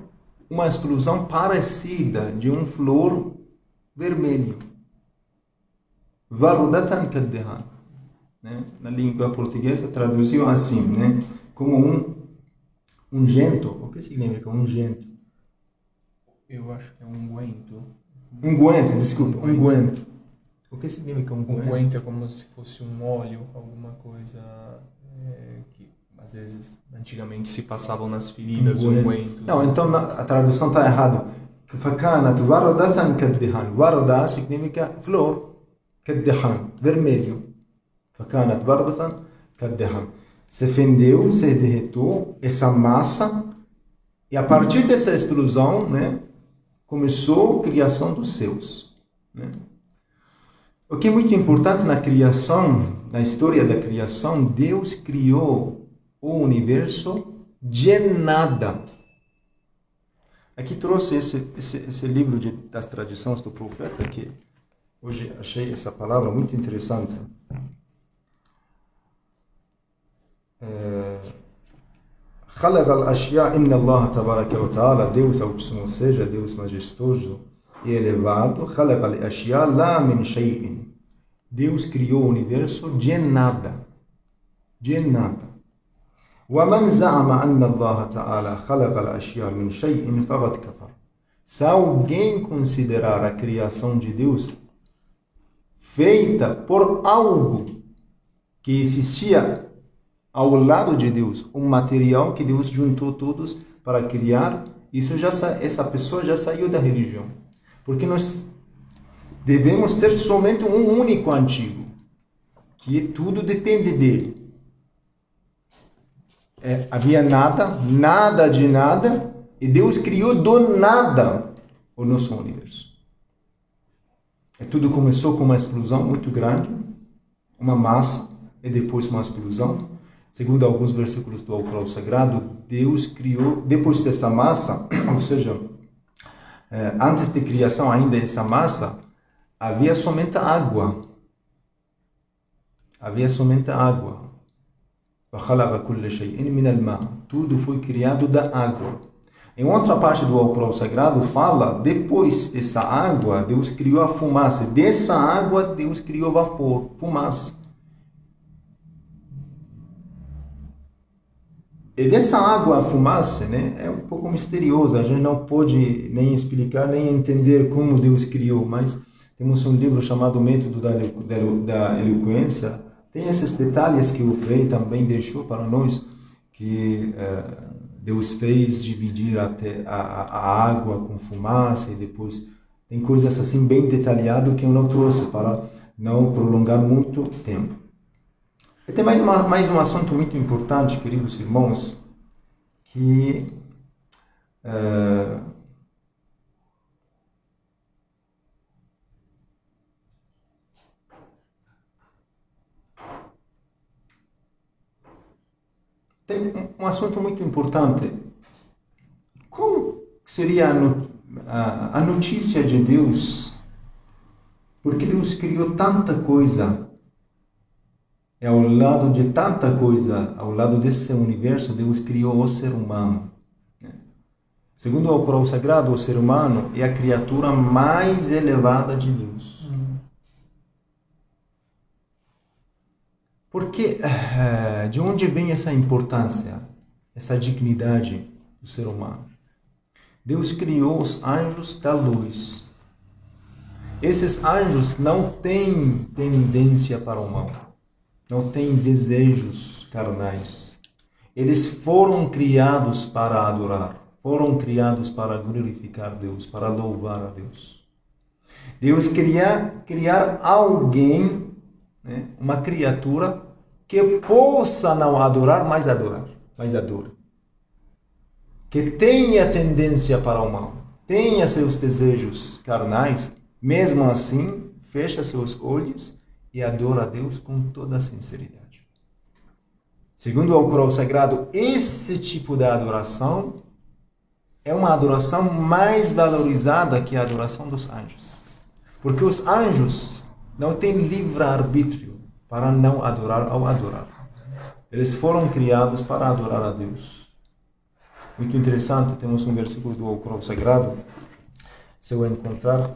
uma explosão parecida de um flor vermelho. Varudatan kaddehan. Né? Na língua portuguesa traduziu assim, né? Como um unguento. O que significa unguento? Eu acho que é unguento. Unguento, desculpa, unguento. O que significa unguento? Unguento é como se fosse um óleo, alguma coisa que às vezes antigamente se passavam nas feridas, unguentos. Não, então a tradução está errada. فَكَانَتْ وَرْدَةً كَالدِّحَانِ. Varada significa flor, كَالدِّحَانِ, vermelho. فَكَانَتْ وَرْدَةً كَالدِّحَانِ. Se fendeu, se derretou essa massa, e a partir dessa explosão, né, começou a criação dos céus. Né? O que é muito importante na criação, na história da criação, Deus criou o universo de nada. Aqui trouxe esse livro das tradições do profeta, que hoje achei essa palavra muito interessante. خلق الأشياء إن الله تبارك وتعالى Deus Altíssimo seja, Deus majestoso e elevado, خلق الأشياء لا من شيء. Deus criou o universo de nada. De nada. ومن زعم أن الله تعالى خلق الأشياء من شيء فقد كفر. Se alguém considerar a criação de Deus feita por algo que existia ao lado de Deus, um material que Deus juntou todos para criar, essa pessoa já saiu da religião. Porque nós devemos ter somente um único antigo, que tudo depende dele. Havia nada de nada, e Deus criou do nada o nosso universo. Tudo começou com uma explosão muito grande, uma massa, e depois uma explosão. Segundo alguns versículos do Alcorão Sagrado, Deus criou, depois dessa massa, ou seja, antes de criação ainda essa massa, havia somente água. Havia somente água. Tudo foi criado da água. Em outra parte do Alcorão Sagrado fala, depois dessa água, Deus criou a fumaça. Dessa água, Deus criou vapor, fumaça. E dessa água, a fumaça, né, é um pouco misteriosa. A gente não pode nem explicar, nem entender como Deus criou. Mas temos um livro chamado Método da Eloquência. Tem esses detalhes que o Frei também deixou para nós, que Deus fez dividir até a água com fumaça, e depois tem coisas assim bem detalhadas que eu não trouxe para não prolongar muito tempo. E tem mais um assunto muito importante, queridos irmãos, que tem um assunto muito importante. Qual seria a notícia de Deus? Porque Deus criou tanta coisa. E ao lado de tanta coisa, ao lado desse universo, Deus criou o ser humano. Segundo o Alcorão Sagrado, o ser humano é a criatura mais elevada de Deus. Porque de onde vem essa importância, essa dignidade do ser humano? Deus criou os anjos da luz. Esses anjos não têm tendência para o mal, não têm desejos carnais. Eles foram criados para adorar, foram criados para glorificar Deus, para louvar a Deus. Deus queria criar alguém, né, uma criatura que possa não adorar, mas adora. Que tenha tendência para o mal, tenha seus desejos carnais, mesmo assim, fecha seus olhos e adora a Deus com toda a sinceridade. Segundo o Alcorão Sagrado, esse tipo de adoração é uma adoração mais valorizada que a adoração dos anjos. Porque os anjos não têm livre-arbítrio para não adorar ou adorar. Eles foram criados para adorar a Deus. Muito interessante, temos um versículo do Alcorão Sagrado, se eu encontrar,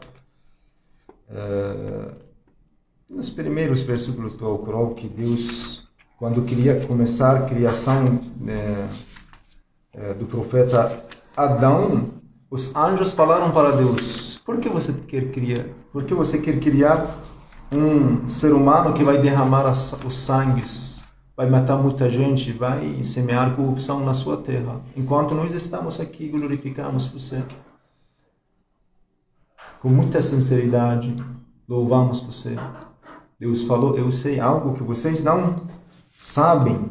nos primeiros versículos do Alcorão, que Deus, quando queria começar a criação do profeta Adão, os anjos falaram para Deus: por que você quer criar um ser humano que vai derramar os sangues, vai matar muita gente, vai semear corrupção na sua terra, enquanto nós estamos aqui e glorificamos você? Com muita sinceridade, louvamos você. Deus falou: eu sei algo que vocês não sabem.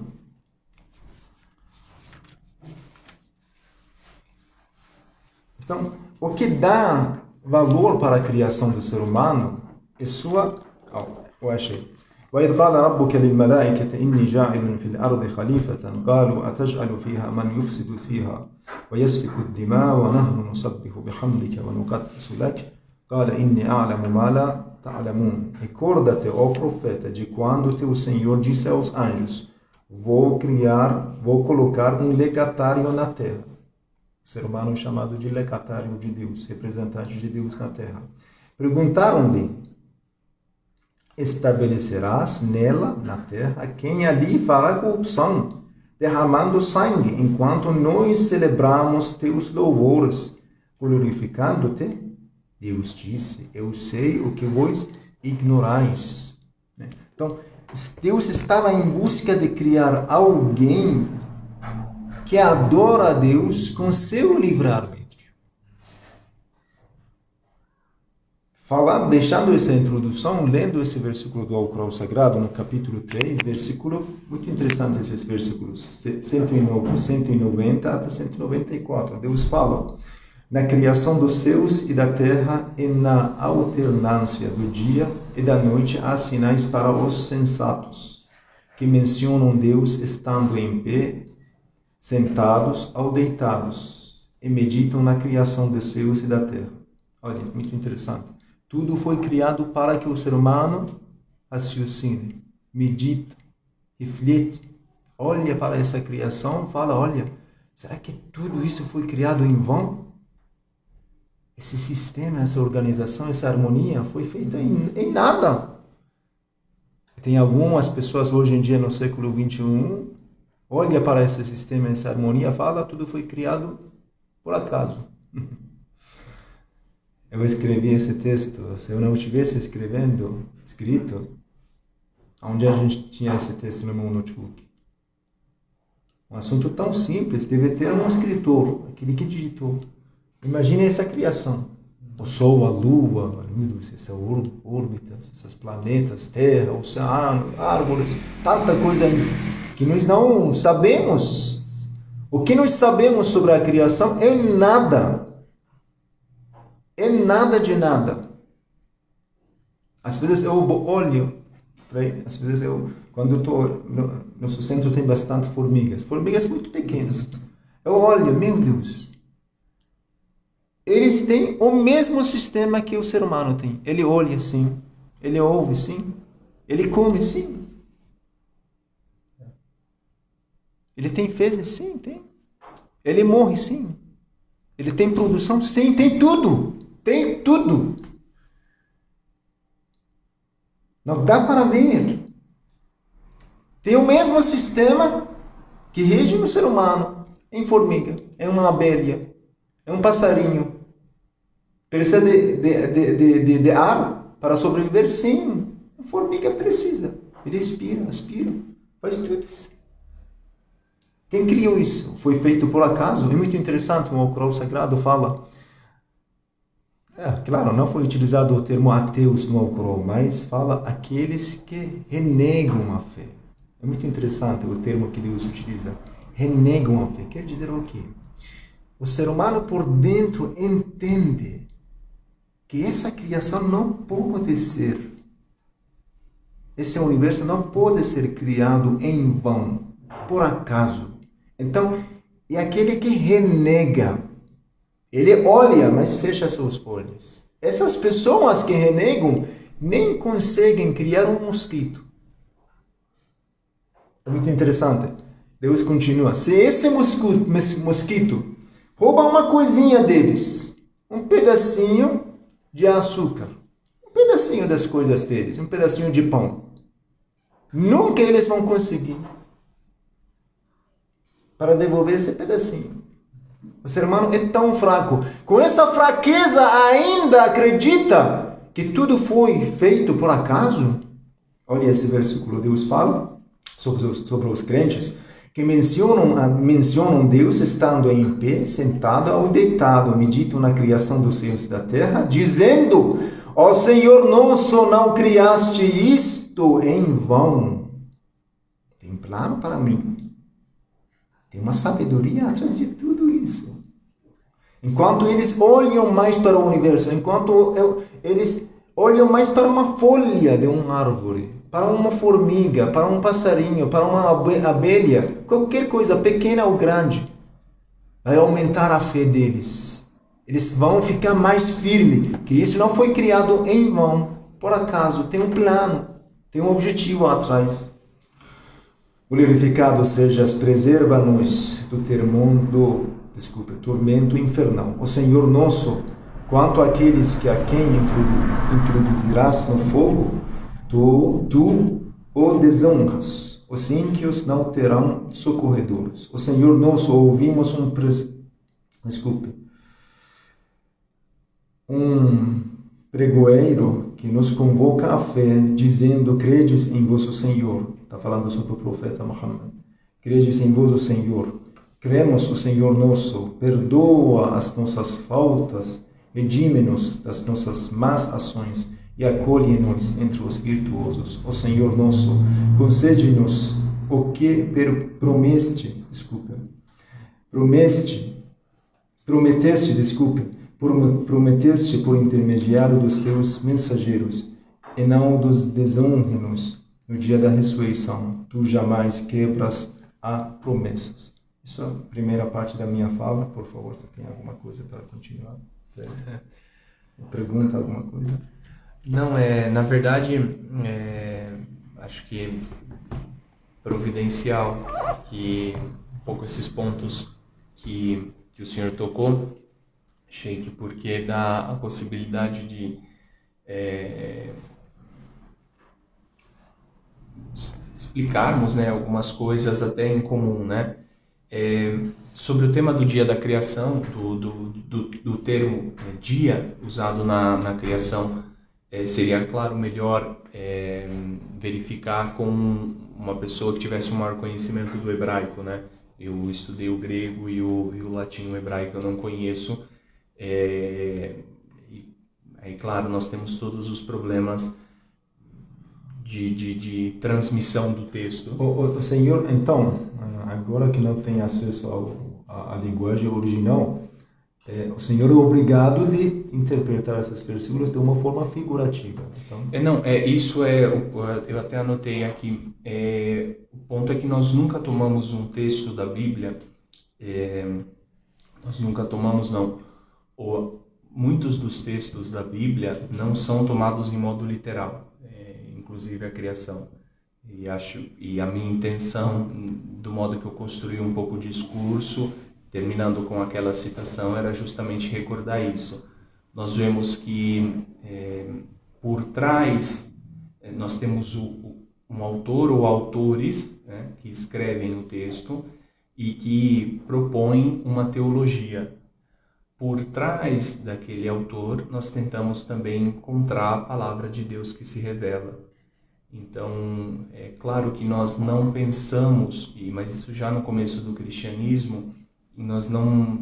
Então, o que dá valor para a criação do ser humano é sua... eu achei. وإذ قال ربك للملائكة إني جاعل في الأرض خليفة قالوا أتجعل فيها من يفسد فيها ويسفك الدماء ونحن نسبح بحمدك ونقدس لك قال إني أعلم ما لا تعلمون. Recorda-te, ó profeta, de quando teu Senhor disse aos anjos: vou colocar um legatário na terra. O ser humano é chamado de legatário de Deus, representante de Deus na terra. Perguntaram-lhe: estabelecerás nela, na terra, quem ali fará corrupção, derramando sangue, enquanto nós celebramos teus louvores, glorificando-te? Deus disse: eu sei o que vós ignorais. Então, Deus estava em busca de criar alguém que adora a Deus com seu livre-arbítrio. Deixando essa introdução, lendo esse versículo do Alcorão Sagrado, no capítulo 3, versículo, muito interessante esses versículos, 190 até 194. Deus fala: na criação dos céus e da terra e na alternância do dia e da noite há sinais para os sensatos, que mencionam Deus estando em pé, sentados ou deitados, e meditam na criação dos céus e da terra. Olha, muito interessante. Tudo foi criado para que o ser humano raciocine, medita, reflete, olha para essa criação, fala: olha, será que tudo isso foi criado em vão? Esse sistema, essa organização, essa harmonia foi feita em nada. Tem algumas pessoas hoje em dia, no século XXI, olha para esse sistema, essa harmonia, fala: tudo foi criado por acaso. Eu escrevi esse texto, se eu não estivesse escrito, onde a gente tinha esse texto no meu notebook? Um assunto tão simples, deve ter um escritor, aquele que digitou. Imagine essa criação. O Sol, a Lua, essas órbitas, esses planetas, Terra, oceano, árvores, tanta coisa que nós não sabemos. O que nós sabemos sobre a criação é nada. É nada de nada. Às vezes eu olho, quando eu estou no nosso centro, tem bastante formigas muito pequenas. Eu olho, meu Deus, eles têm o mesmo sistema que o ser humano tem. Ele olha sim, ele ouve sim, ele come sim. Ele tem fezes? Sim, tem. Ele morre? Sim. Ele tem produção? Sim, tem tudo. Tem tudo. Não dá para ver. Tem o mesmo sistema que rege no ser humano, em formiga, em uma abelha, em um passarinho. Precisa de ar para sobreviver? Sim. A formiga precisa. Ele respira, aspira, faz tudo isso. Quem criou isso? Foi feito por acaso? É muito interessante, o Alcorão Sagrado fala. Claro, não foi utilizado o termo ateus no Alcorão, mas fala aqueles que renegam a fé. É muito interessante o termo que Deus utiliza. Renegam a fé. Quer dizer o quê? O ser humano por dentro entende que essa criação não pode ser, esse universo não pode ser criado em vão, por acaso. Então, é aquele que renega. Ele olha, mas fecha seus olhos. Essas pessoas que renegam nem conseguem criar um mosquito. É muito interessante. Deus continua. Se esse mosquito rouba uma coisinha deles, um pedacinho de açúcar, um pedacinho das coisas deles, um pedacinho de pão, nunca eles vão conseguir para devolver esse pedacinho. O ser humano é tão fraco. Com essa fraqueza ainda acredita que tudo foi feito por acaso? Olha esse versículo. Deus fala sobre os crentes que mencionam Deus estando em pé, sentado ou deitado, meditam na criação dos céus e da terra, dizendo: ó Senhor nosso, não criaste isto em vão. Tem um plano para mim. Tem uma sabedoria atrás de tudo isso. Enquanto eles olham mais para o universo, enquanto eles olham mais para uma folha de uma árvore, para uma formiga, para um passarinho, para uma abelha, qualquer coisa, pequena ou grande, vai aumentar a fé deles. Eles vão ficar mais firmes, que isso não foi criado em vão, por acaso, tem um plano, tem um objetivo atrás. Glorificado sejas, preserva-nos do tormento infernal. O Senhor nosso, quanto àqueles que a quem introduzirás no fogo, tu o desonras. Os ímpios não terão socorredores. O Senhor nosso, ouvimos um pregoeiro que nos convoca à fé, dizendo: credes em vosso Senhor. Está falando sobre o profeta Muhammad. Credes em vosso Senhor. Cremos o Senhor nosso. Perdoa as nossas faltas, redime-nos das nossas más ações e acolhe-nos entre os virtuosos. O Senhor nosso, concede-nos o que prometeste por intermediário dos teus mensageiros, e não dos desonre-nos no dia da ressurreição. Tu jamais quebras a promessas. Isso é a primeira parte da minha fala. Por favor, você tem alguma coisa para continuar? Pergunta alguma coisa? Não, na verdade, acho que providencial que um pouco esses pontos que o senhor tocou, achei que porque dá a possibilidade de explicarmos, né, algumas coisas até em comum, né? Sobre o tema do dia da criação, do termo dia usado na criação, seria, claro, melhor verificar com uma pessoa que tivesse um maior conhecimento do hebraico, né? Eu estudei o grego e o latim, o hebraico eu não conheço. Aí, claro, nós temos todos os problemas de transmissão do texto. O senhor, então, agora que não tem acesso à linguagem original, o senhor é obrigado de interpretar esses versículos de uma forma figurativa. Então... eu até anotei aqui. O ponto é que nós nunca tomamos um texto da Bíblia, muitos dos textos da Bíblia não são tomados em modo literal, inclusive a criação. E a minha intenção, do modo que eu construí um pouco o discurso, terminando com aquela citação, era justamente recordar isso. Nós vemos que por trás nós temos um autor ou autores, né, que escrevem o texto e que propõem uma teologia. Por trás daquele autor, nós tentamos também encontrar a palavra de Deus que se revela. Então, é claro que nós não pensamos, mas isso já no começo do cristianismo, nós não...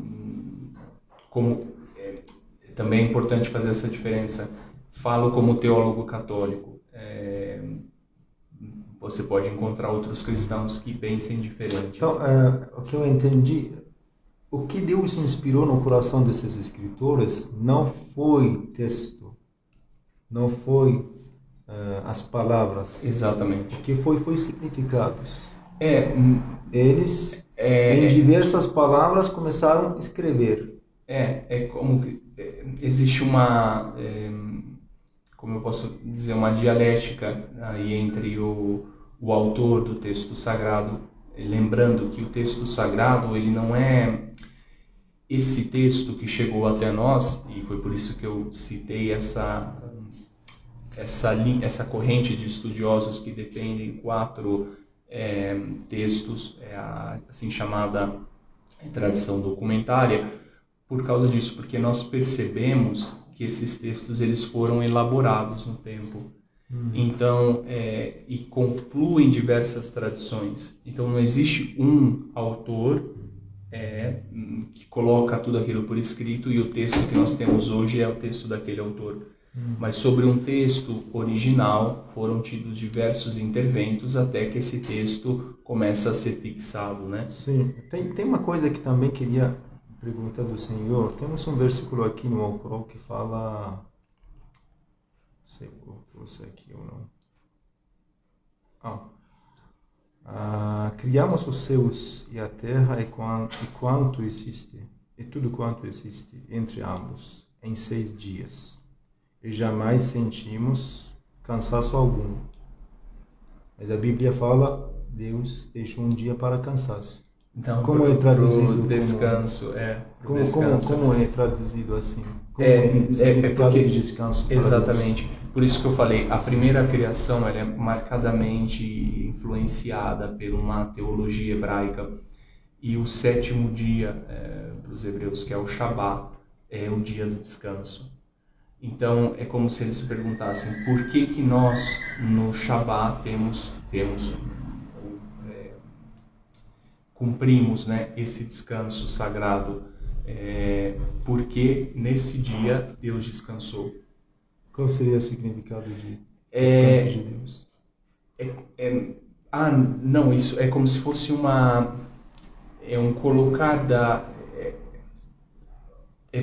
também é importante fazer essa diferença. Falo como teólogo católico. Você pode encontrar outros cristãos que pensem diferente. Então, o que eu entendi, o que Deus inspirou no coração desses escritores não foi texto, não foi as palavras. Exatamente. O que foi significados. Eles, em diversas palavras, começaram a escrever. Como que existe uma, como eu posso dizer, uma dialética aí entre o autor do texto sagrado, lembrando que o texto sagrado, ele não é esse texto que chegou até nós, e foi por isso que eu citei essa corrente de estudiosos que defendem 4 textos, a assim chamada tradição documentária, por causa disso, porque nós percebemos que esses textos eles foram elaborados no tempo. Então, e confluem diversas tradições. Então, não existe um autor que coloca tudo aquilo por escrito e o texto que nós temos hoje é o texto daquele autor. Mas sobre um texto original foram tidos diversos interventos até que esse texto começa a ser fixado, né? Sim. Tem uma coisa que também queria perguntar do Senhor. Temos um versículo aqui no Alcorão que fala... Não sei se eu trouxe aqui ou não. Criamos os céus e a terra e quanto existe, e tudo quanto existe entre ambos, em 6 dias. E jamais sentimos cansaço algum. Mas a Bíblia fala, Deus deixou um dia para cansaço. Então, como é traduzido? Descanso, como é traduzido assim? Porque, de descanso. Exatamente. Por isso que eu falei, a primeira criação ela é marcadamente influenciada por uma teologia hebraica. E o 7º dia, para os hebreus, que é o Shabat, é o dia do descanso. Então, é como se eles se perguntassem, por que nós, no Shabat, cumprimos, né, esse descanso sagrado? Porque nesse dia Deus descansou. Qual seria o significado de descanso de Deus? Não, isso é como se fosse um colocar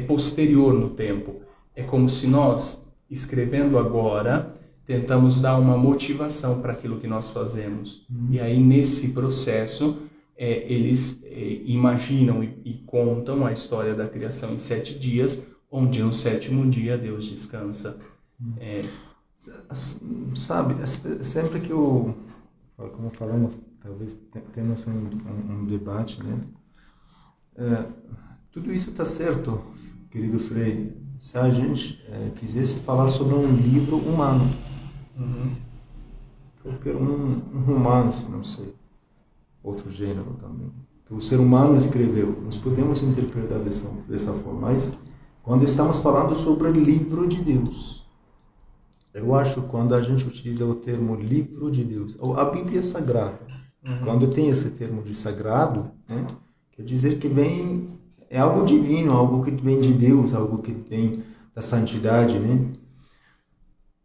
posterior no tempo. É como se nós, escrevendo agora, tentamos dar uma motivação para aquilo que nós fazemos. E aí, nesse processo, eles imaginam e contam a história da criação em 7 dias, onde no 7º dia Deus descansa. Sabe, sempre que eu... Como falamos, talvez temos um debate, né? Tudo isso está certo, querido Frei, se a gente quisesse falar sobre um livro humano. Qualquer um romance, não sei, outro gênero também, que o ser humano escreveu. Nós podemos interpretar dessa forma, mas quando estamos falando sobre o livro de Deus, eu acho que quando a gente utiliza o termo livro de Deus, ou a Bíblia Sagrada, quando tem esse termo de sagrado, né, quer dizer que é algo divino, algo que vem de Deus, algo que vem da santidade, né?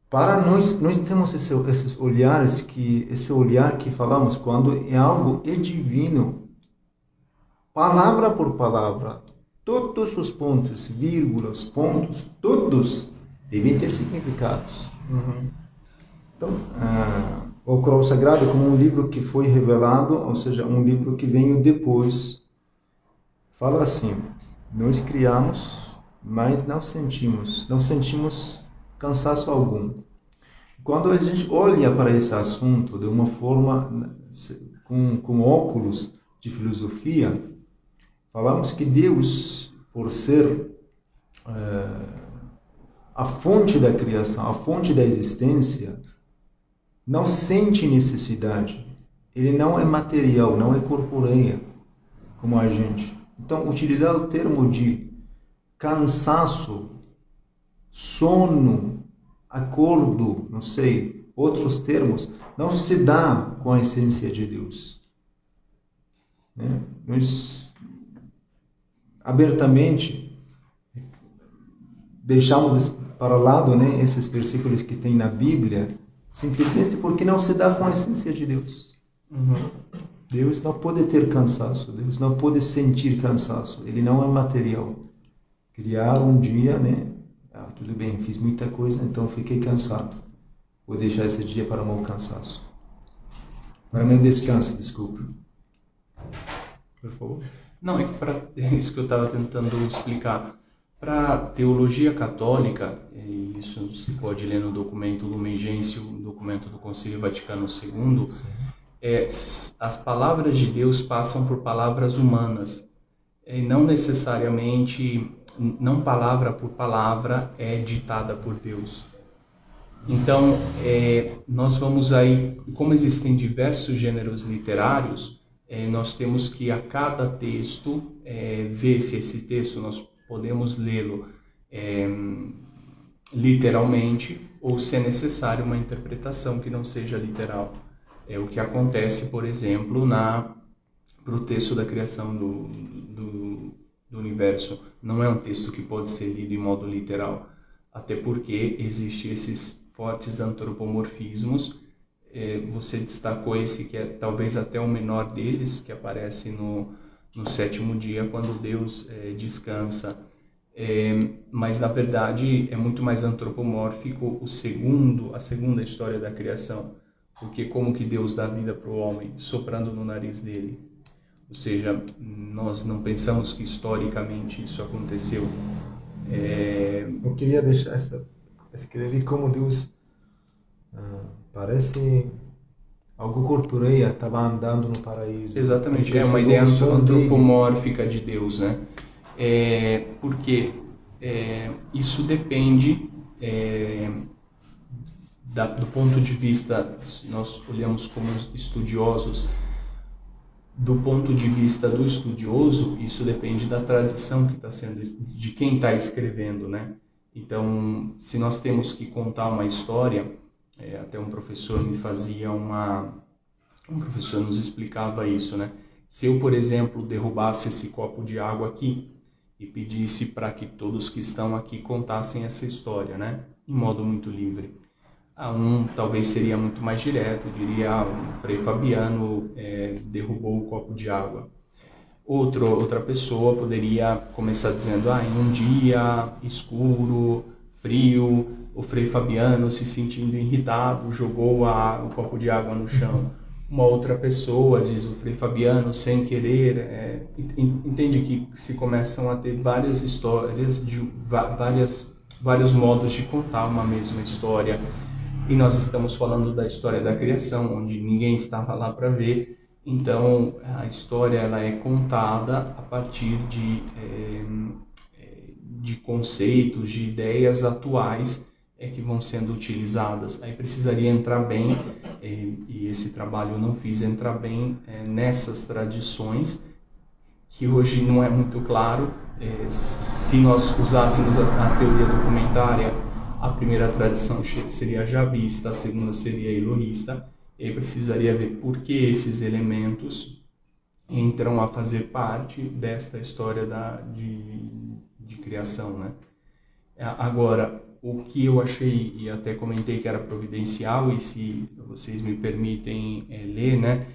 Para nós temos esses olhares esse olhar que falamos quando é algo divino, palavra por palavra, todos os pontos, vírgulas, pontos, todos devem ter significados. Então, o Alcorão Sagrado como um livro que foi revelado, ou seja, um livro que veio depois, fala assim: nós criamos, mas não sentimos cansaço algum. Quando a gente olha para esse assunto de uma forma com óculos de filosofia, falamos que Deus, por ser a fonte da criação, a fonte da existência, não sente necessidade. Ele não é material, não é corpóreo como a gente. Então, utilizar o termo de cansaço, sono, acordo, não sei, outros termos, não se dá com a essência de Deus. Né? Nós abertamente deixamos para o lado, né, esses versículos que tem na Bíblia, simplesmente porque não se dá com a essência de Deus. Deus não pode ter cansaço, Deus não pode sentir cansaço, Ele não é material. Criar um dia, né? Tudo bem, fiz muita coisa, então fiquei cansado. Vou deixar esse dia para o meu cansaço. Para meu descanso, desculpa. Por favor. Não, é isso que eu estava tentando explicar. Para a teologia católica, e isso se pode ler no documento Lumen Gentium, documento do Concílio Vaticano II, as palavras de Deus passam por palavras humanas, e não necessariamente, não palavra por palavra é ditada por Deus. Então, nós vamos aí, como existem diversos gêneros literários, nós temos que a cada texto ver se esse texto nós podemos lê-lo literalmente ou se é necessário uma interpretação que não seja literal. É o que acontece, por exemplo, para o texto da criação do universo. Não é um texto que pode ser lido em modo literal, até porque existem esses fortes antropomorfismos. Você destacou esse que é talvez até o menor deles, que aparece no sétimo dia, quando Deus descansa. Mas, na verdade, é muito mais antropomórfico a segunda história da criação. Porque como que Deus dá vida para o homem? Soprando no nariz dele. Ou seja, nós não pensamos que historicamente isso aconteceu. Eu queria deixar escrever como Deus parece algo corpóreo, estava andando no paraíso. Exatamente, é uma ideia antropomórfica de Deus, né? Porque isso depende do ponto de vista, nós olhamos como estudiosos, do ponto de vista do estudioso, isso depende da tradição que está sendo, de quem está escrevendo, né? Então, se nós temos que contar uma história, até um professor um professor nos explicava isso, né? Se eu, por exemplo, derrubasse esse copo de água aqui e pedisse para que todos que estão aqui contassem essa história, né? Em modo muito livre. Talvez seria muito mais direto, diria, o Frei Fabiano derrubou o copo de água. Outra pessoa poderia começar dizendo, em um dia escuro, frio, o Frei Fabiano, se sentindo irritado, jogou o copo de água no chão. Uma outra pessoa diz, o Frei Fabiano, sem querer, entende que se começam a ter várias histórias, vários modos de contar uma mesma história. E nós estamos falando da história da criação, onde ninguém estava lá para ver. Então, a história ela é contada a partir de conceitos, de ideias atuais que vão sendo utilizadas. Aí precisaria entrar bem, e esse trabalho eu não fiz, entrar bem nessas tradições, que hoje não é muito claro. Se nós usássemos a teoria documentária, a primeira tradição seria a javista, a segunda seria a elohista, e precisaria ver por que esses elementos entram a fazer parte desta história de criação, né? Agora, o que eu achei, e até comentei que era providencial, e se vocês me permitem ler, né?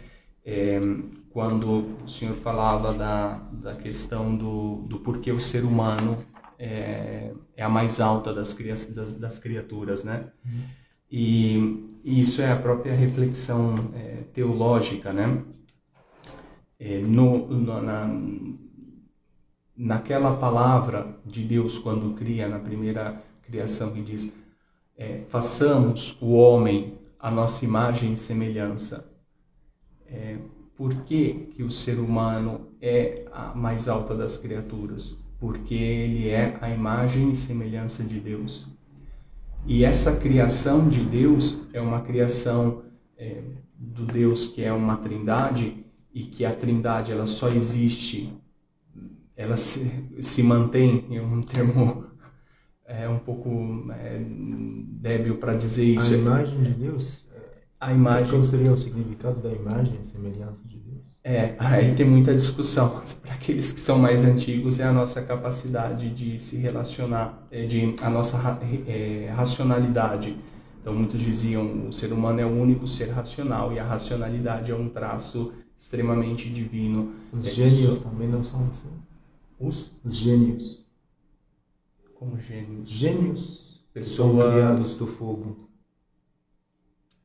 Quando o senhor falava da questão do porquê o ser humano é a mais alta das criaturas, né? E isso é a própria reflexão teológica, né? Naquela palavra de Deus quando cria, na primeira criação, que diz façamos o homem a nossa imagem e semelhança. Por que o ser humano é a mais alta das criaturas? Porque ele é a imagem e semelhança de Deus. E essa criação de Deus é uma criação do Deus que é uma trindade, e que a trindade ela só existe, ela se mantém, é um termo um pouco débil para dizer isso. A imagem de Deus, a imagem... Qual seria o significado da imagem e semelhança de Deus? Aí tem muita discussão. Para aqueles que são mais antigos, é a nossa capacidade de se relacionar, a nossa racionalidade. Então, muitos diziam o ser humano é o único ser racional, e a racionalidade é um traço extremamente divino. Os gênios também não são assim? Os gênios. Como gênios? Gênios são criados do fogo.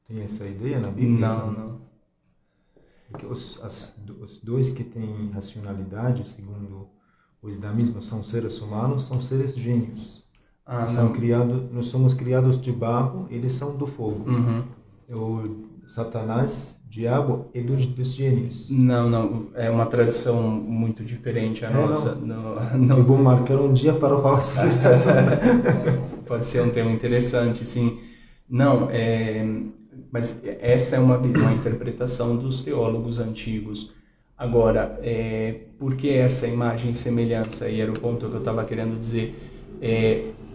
Tem essa ideia na Bíblia? Não. Porque os dois que têm racionalidade, segundo o islamismo, são seres humanos, são seres gênios. Nós somos criados de barro, eles são do fogo. O Satanás, diabo, é dos gênios. Não, é uma tradição muito diferente a nossa. Não. Vou marcar um dia para falar sobre esse assunto. Pode ser um tema interessante, sim. Não, mas essa é uma interpretação dos teólogos antigos. Agora, por que essa imagem e semelhança? E era o ponto que eu estava querendo dizer.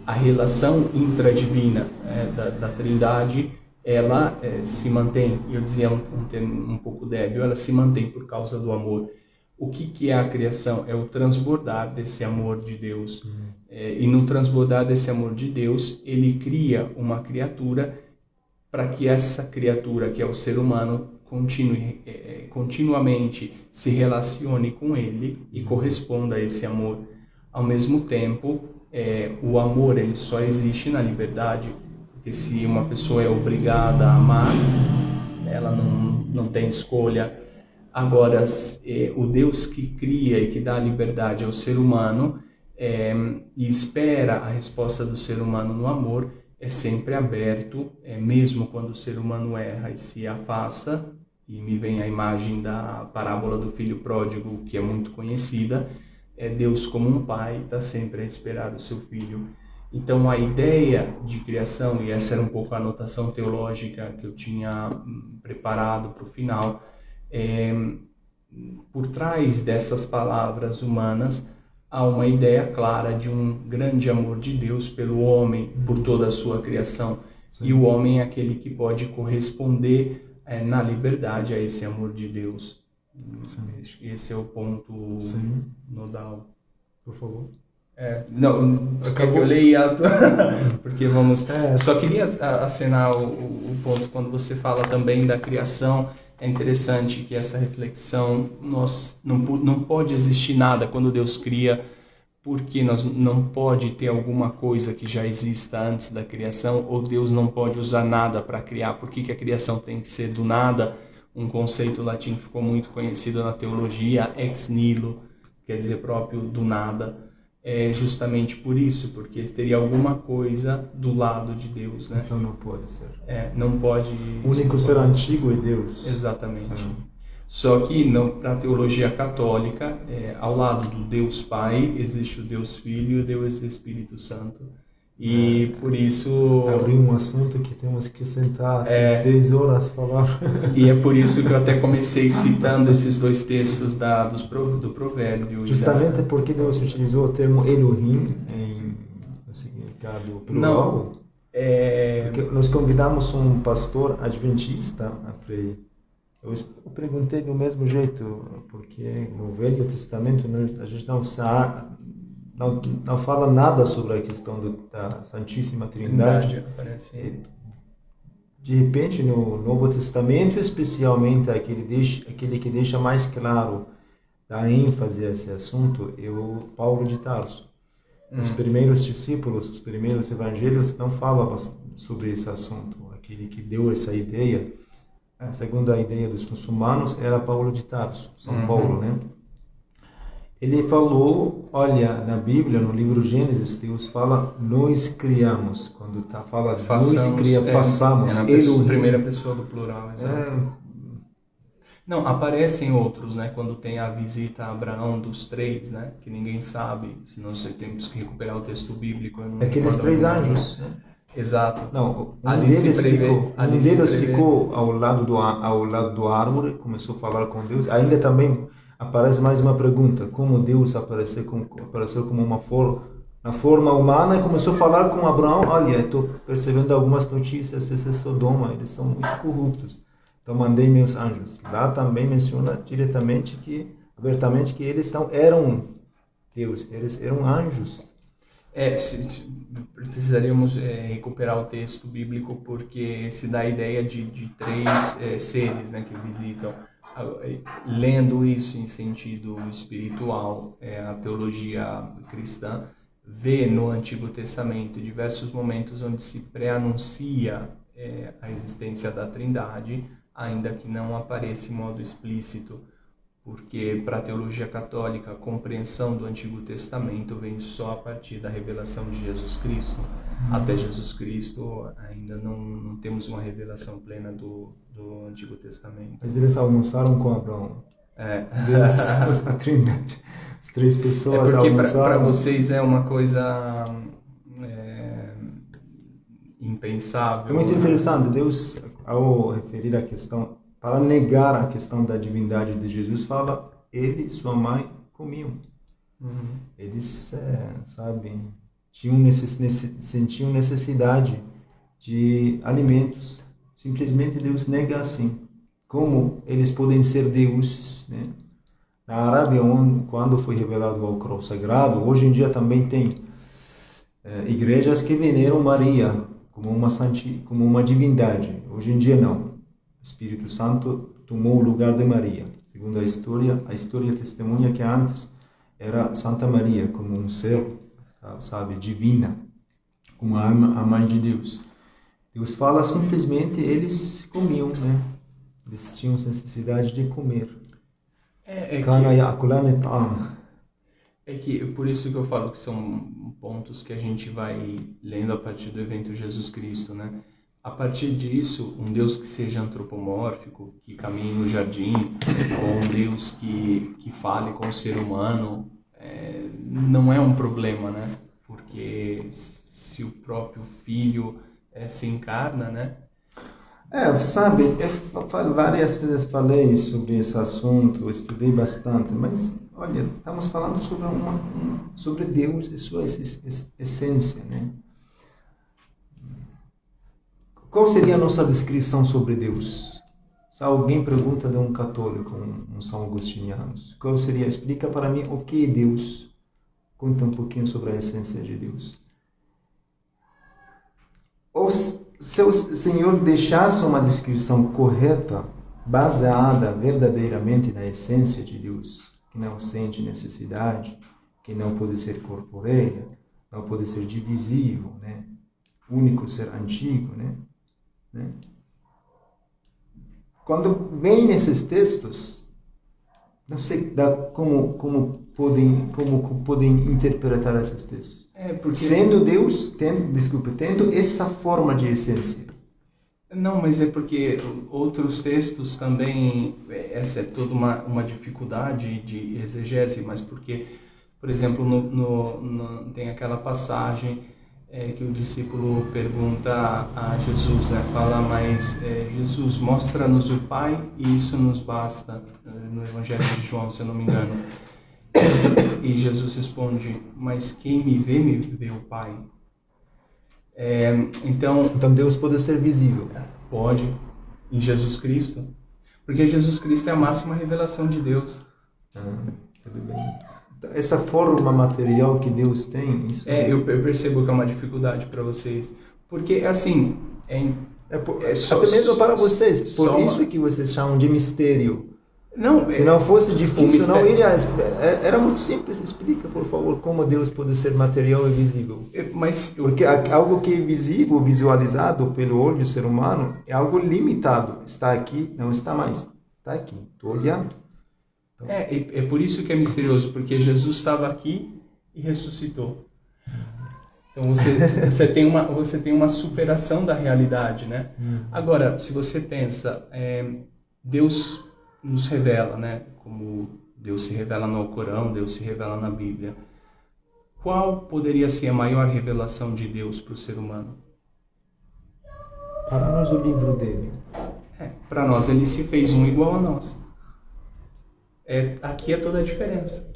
A relação intradivina da Trindade, ela se mantém, eu dizia um termo um pouco débil, ela se mantém por causa do amor. O que é a criação? É o transbordar desse amor de Deus. E no transbordar desse amor de Deus, ele cria uma criatura para que essa criatura, que é o ser humano, continuamente se relacione com ele e corresponda a esse amor. Ao mesmo tempo, o amor ele só existe na liberdade, porque se uma pessoa é obrigada a amar, ela não tem escolha. Agora, o Deus que cria e que dá liberdade ao ser humano e espera a resposta do ser humano no amor, é sempre aberto, mesmo quando o ser humano erra e se afasta, e me vem a imagem da parábola do filho pródigo, que é muito conhecida. Deus, como um pai, está sempre a esperar o seu filho. Então, a ideia de criação, e essa era um pouco a anotação teológica que eu tinha preparado para o final, por trás dessas palavras humanas, há uma ideia clara de um grande amor de Deus pelo homem, por toda a sua criação. Sim. E o homem é aquele que pode corresponder na liberdade a esse amor de Deus. Sim. Esse é o ponto nodal. Por favor. Não, quer que eu leia? Porque vamos... Só queria acenar o ponto quando você fala também da criação. É interessante que essa reflexão, não pode existir nada quando Deus cria, porque não pode ter alguma coisa que já exista antes da criação, ou Deus não pode usar nada para criar. Por que a criação tem que ser do nada? Um conceito latim que ficou muito conhecido na teologia, ex nihilo, quer dizer próprio do nada. É justamente por isso, porque teria alguma coisa do lado de Deus, né? Então não pode ser. Não pode... O único ser antigo é Deus. Exatamente. Só que para a teologia católica, ao lado do Deus Pai, existe o Deus Filho e o Deus Espírito Santo. E por isso... Abrir um assunto que temos que sentar 10 horas falar. E é por isso que eu até comecei citando esses dois textos do provérbio. Justamente porque Deus utilizou o termo Elohim no significado plural. Porque nós convidamos um pastor adventista, a Frei. Eu perguntei do mesmo jeito, porque no Velho Testamento a gente não fala nada sobre a questão da Santíssima Trindade. De repente, no Novo Testamento, especialmente aquele que deixa mais claro, dá ênfase a esse assunto, é o Paulo de Tarso. Os primeiros discípulos, os primeiros evangelhos não falavam sobre esse assunto. Aquele que deu essa ideia, segundo a ideia dos muçulmanos, era Paulo de Tarso, São Paulo, né? Ele falou, olha, na Bíblia, no livro Gênesis, Deus fala, nós criamos. Quando fala, façamos. Primeira pessoa do plural, exato. Não, aparecem outros, né? Quando tem a visita a Abraão dos 3, né? Que ninguém sabe, senão temos que recuperar o texto bíblico. Aqueles 3 anjos. Exato. Não, Ali se prevê, ali se deles prevê. ficou ao lado do árvore, começou a falar com Deus. Ainda também aparece mais uma pergunta: como Deus apareceu como na forma humana e começou a falar com Abraão? Olha, estou percebendo algumas notícias desse Sodoma, eles são muito corruptos. Então mandei meus anjos. Lá também menciona diretamente abertamente que eles não eram Deus, eles eram anjos. Precisaríamos recuperar o texto bíblico porque se dá a ideia de três seres, né, que visitam. Lendo isso em sentido espiritual, a teologia cristã vê no Antigo Testamento diversos momentos onde se pré-anuncia a existência da Trindade, ainda que não apareça em modo explícito. Porque para a teologia católica a compreensão do Antigo Testamento vem só a partir da revelação de Jesus Cristo. Até Jesus Cristo ainda não temos uma revelação plena do Antigo Testamento. Mas eles almoçaram com Abraão. A Trindade. As três pessoas porque almoçaram. Para vocês é uma coisa impensável. É muito interessante. Deus, ao referir a questão, para negar a questão da divindade de Jesus, fala, ele e sua mãe comiam. Eles, sentiam necessidade de alimentos. Simplesmente Deus nega assim. Como eles podem ser deuses, né? Na Arábia, quando foi revelado o altar sagrado, hoje em dia também tem igrejas que veneram Maria como uma divindade. Hoje em dia não. O Espírito Santo tomou o lugar de Maria. Segundo a história testemunha que antes era Santa Maria como um ser, divina, como a mãe de Deus. Deus fala simplesmente, eles comiam, né? Eles tinham necessidade de comer. Por isso que eu falo que são pontos que a gente vai lendo a partir do evento Jesus Cristo, né? A partir disso, um Deus que seja antropomórfico, que caminhe no jardim, ou um Deus que fale com o ser humano, não é um problema, né? Porque se o próprio Filho se encarna, né? Eu várias vezes falei sobre esse assunto, estudei bastante, mas, olha, estamos falando sobre Deus e sua essência, né? Qual seria a nossa descrição sobre Deus? Se alguém pergunta de um católico, um São Agostiniano, qual seria? Explica para mim o que é Deus. Conta um pouquinho sobre a essência de Deus. Ou se o Senhor deixasse uma descrição correta, baseada verdadeiramente na essência de Deus, que não sente necessidade, que não pode ser corpóreo, não pode ser divisível, né? Único ser antigo, né? Quando vem nesses textos, não sei como podem interpretar esses textos. Sendo Deus, tendo essa forma de essência. Não, mas é porque outros textos também, essa é toda uma dificuldade de exegese, mas porque, por exemplo, tem aquela passagem que o discípulo pergunta a Jesus, né? Fala, mas Jesus, mostra-nos o Pai e isso nos basta, no Evangelho de João, se eu não me engano. E Jesus responde, mas quem me vê o Pai. Então Deus pode ser visível. Pode, em Jesus Cristo. Porque Jesus Cristo é a máxima revelação de Deus. Tudo bem. Essa forma material que Deus tem, isso eu percebo que é uma dificuldade para vocês. Porque, assim, até mesmo para vocês, por isso que vocês chamam de mistério. Não, se não fosse difícil, não iria. Era muito simples. Explica, por favor, como Deus pode ser material e visível. Porque algo que é visível, visualizado pelo olho do ser humano, é algo limitado. Está aqui, não está mais. Está aqui, estou olhando. Então, é por isso que é misterioso, porque Jesus estava aqui e ressuscitou. Então você tem uma superação da realidade, né? Agora, se você pensa, Deus nos revela, né? Como Deus se revela no Corão, Deus se revela na Bíblia. Qual poderia ser a maior revelação de Deus para o ser humano? Para nós o livro dele. Para nós ele se fez um igual a nós. Aqui é toda a diferença.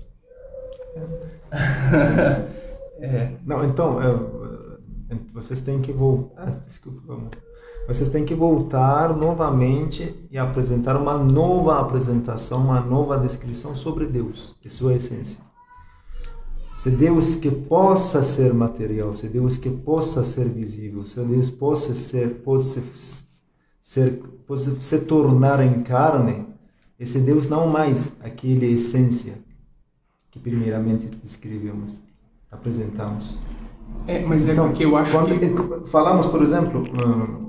Não, então, vocês têm que voltar. Desculpa, vamos. Vocês têm que voltar novamente e apresentar uma nova apresentação, uma nova descrição sobre Deus e sua essência. Se Deus que possa ser material, se Deus que possa ser visível, se Deus possa se tornar em carne, esse Deus não mais aquela essência que primeiramente descrevemos, apresentamos. Mas então, porque eu acho que... Falamos, por exemplo,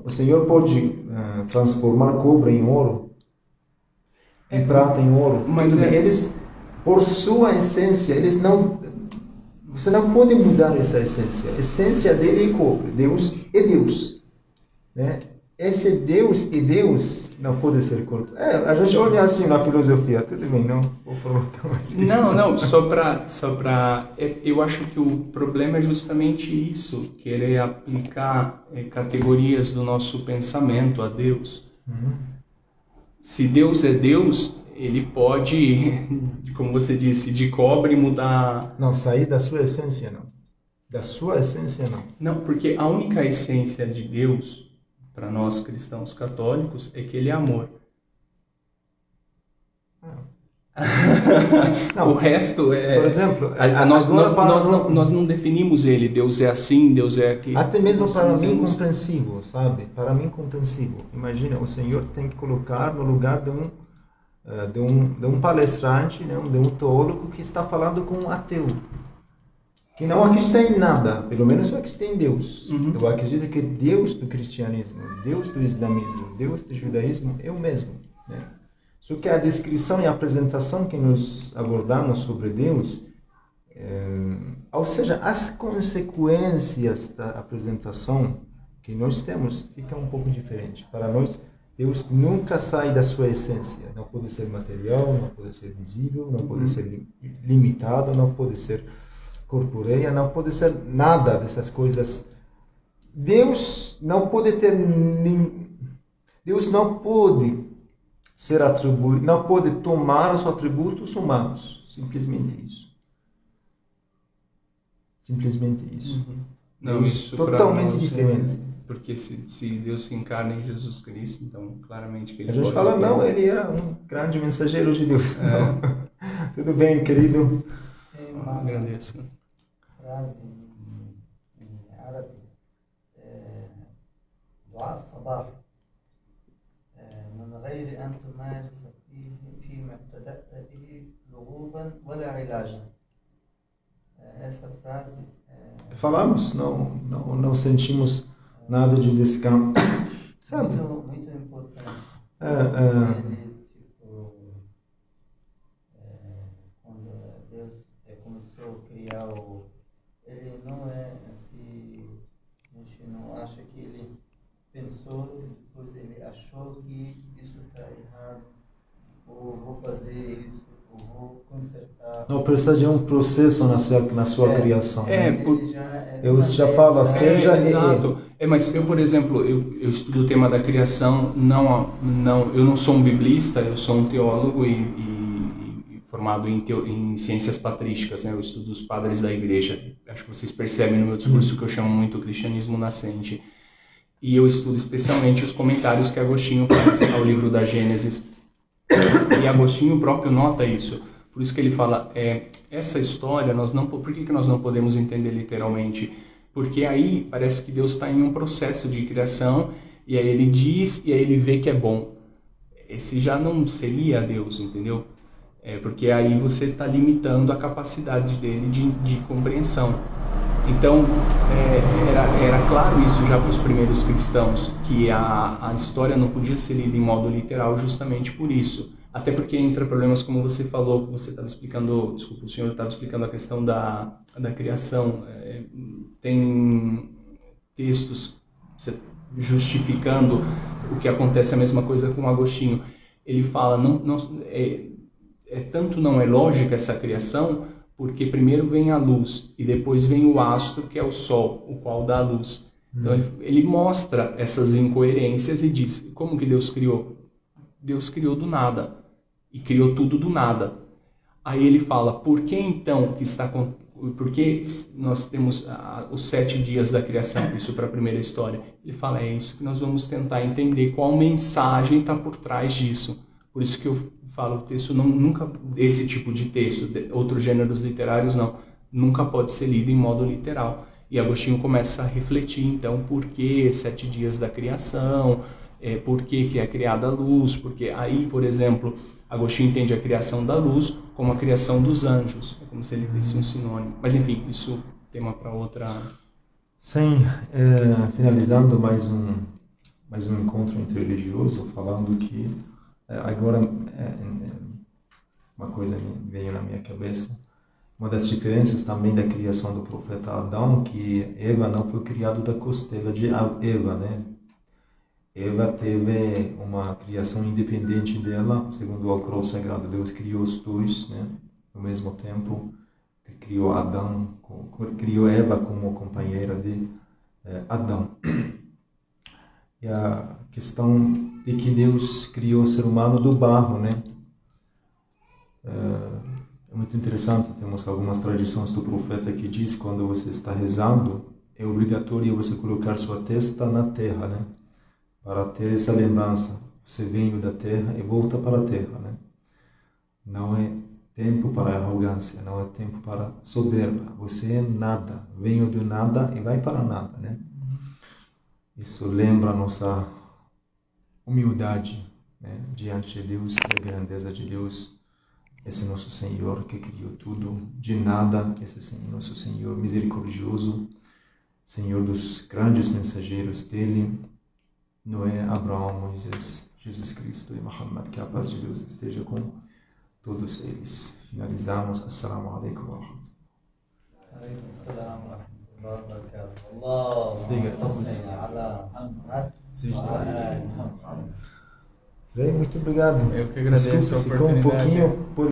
o Senhor pode transformar cobre em ouro, em prata em ouro. Mas eles, por sua essência, eles não... Você não pode mudar essa essência. A essência dele é cobre. Deus é Deus. Né? Esse Deus e Deus não pode ser corpo. A gente olha assim na filosofia, tudo bem, não? Não, só para eu acho que o problema é justamente isso, querer aplicar categorias do nosso pensamento a Deus. Uhum. Se Deus é Deus, ele pode, como você disse, de cobre mudar... Não, sair da sua essência, não. Da sua essência, não. Não, porque a única essência de Deus... para nós cristãos católicos, é que ele é amor. Não, o resto é... Por exemplo... Nós não definimos ele, Deus é assim, Deus é aqui. Até mesmo para mim compreensível, sabe? Para mim compreensível. Imagina, o Senhor tem que colocar no lugar de um palestrante, né? De um teólogo que está falando com um ateu. Que não acredita em nada, pelo menos eu acredito em Deus. Uhum. Eu acredito que Deus do cristianismo, Deus do islamismo, Deus do judaísmo é o mesmo. Né? Só que a descrição e a apresentação que nós abordamos sobre Deus, ou seja, as consequências da apresentação que nós temos, fica um pouco diferente. Para nós, Deus nunca sai da sua essência. Não pode ser material, não pode ser visível, não pode ser limitado, não pode ser corporeia, não pode ser nada dessas coisas. Deus não pode ter Deus não pode ser atribuído, não pode tomar os atributos humanos, simplesmente isso. Simplesmente isso. Não, isso totalmente diferente. Porque se Deus se encarna em Jesus Cristo, então claramente que ele a gente fala, não, ele era um grande mensageiro de Deus. Não. Tudo bem, querido? Agradeço. frase em árabe, دعاء الصباح من غير أن تمارس فيما ابتدأت به لغوبا ولا علاجا. Essa frase falamos, não sentimos nada de descanso. Sabe? Muito importante. Quando Deus começou a criar ele não é assim, a gente não acha que ele pensou, depois ele achou que isso está errado, ou vou fazer isso, ou vou consertar. Não precisa de um processo na sua criação. Deus já fala, seja... Exato. Mas eu, por exemplo, eu estudo o tema da criação, eu não sou um biblista, eu sou um teólogo e formado em ciências patrísticas, né? Eu estudo os padres da igreja. Acho que vocês percebem no meu discurso que eu chamo muito o cristianismo nascente. E eu estudo especialmente os comentários que Agostinho faz ao livro da Gênesis. E Agostinho próprio nota isso. Por isso que ele fala, essa história, por que nós não podemos entender literalmente? Porque aí parece que Deus está em um processo de criação, e aí ele diz, e aí ele vê que é bom. Esse já não seria Deus, entendeu? Porque aí você está limitando a capacidade dele de compreensão. Então, era claro isso já para os primeiros cristãos, que a história não podia ser lida em modo literal justamente por isso. Até porque entra problemas como você falou, que você estava explicando, desculpa, o senhor estava explicando a questão da criação. Tem textos justificando o que acontece, a mesma coisa com Agostinho. Ele fala, tanto não é lógica essa criação, porque primeiro vem a luz e depois vem o astro, que é o sol, o qual dá a luz. Então ele mostra essas incoerências e diz, como que Deus criou? Deus criou do nada, e criou tudo do nada. Aí ele fala, por que então por que nós temos os 7 dias da criação? Isso para a primeira história. Ele fala, é isso que nós vamos tentar entender, qual mensagem está por trás disso. Por isso que eu falo, o texto nunca, esse tipo de texto, outros gêneros literários não, nunca pode ser lido em modo literal. E Agostinho começa a refletir, então, por que 7 dias da criação, por que é criada a luz, porque aí, por exemplo, Agostinho entende a criação da luz como a criação dos anjos, é como se ele desse um sinônimo. Mas, enfim, isso é tema para outra... Sim, finalizando mais um encontro interreligioso, falando que agora uma coisa veio na minha cabeça. Uma das diferenças também da criação do profeta Adão, que Eva não foi criada da costela de Eva, né? Eva teve uma criação independente dela, segundo o Alcorão Sagrado. Deus criou os dois, né? Ao mesmo tempo, criou Adão, criou Eva como companheira de Adão. E a questão de que Deus criou o ser humano do barro, né? É muito interessante, temos algumas tradições do profeta que diz que quando você está rezando, é obrigatório você colocar sua testa na terra, né? Para ter essa lembrança. Você veio da terra e volta para a terra, né? Não é tempo para arrogância, não é tempo para soberba. Você é nada, venho do nada e vai para nada, né? Isso lembra a nossa humildade, né? Diante de Deus e a grandeza de Deus. Esse nosso Senhor que criou tudo de nada, esse nosso Senhor misericordioso, Senhor dos grandes mensageiros dele, Noé, Abraão, Moisés, Jesus Cristo e Muhammad, que a paz de Deus esteja com todos eles. Finalizamos. Assalamu alaikum wa rahmatullahi. Muito obrigado. Eu que agradeço a oportunidade. Ficou um pouquinho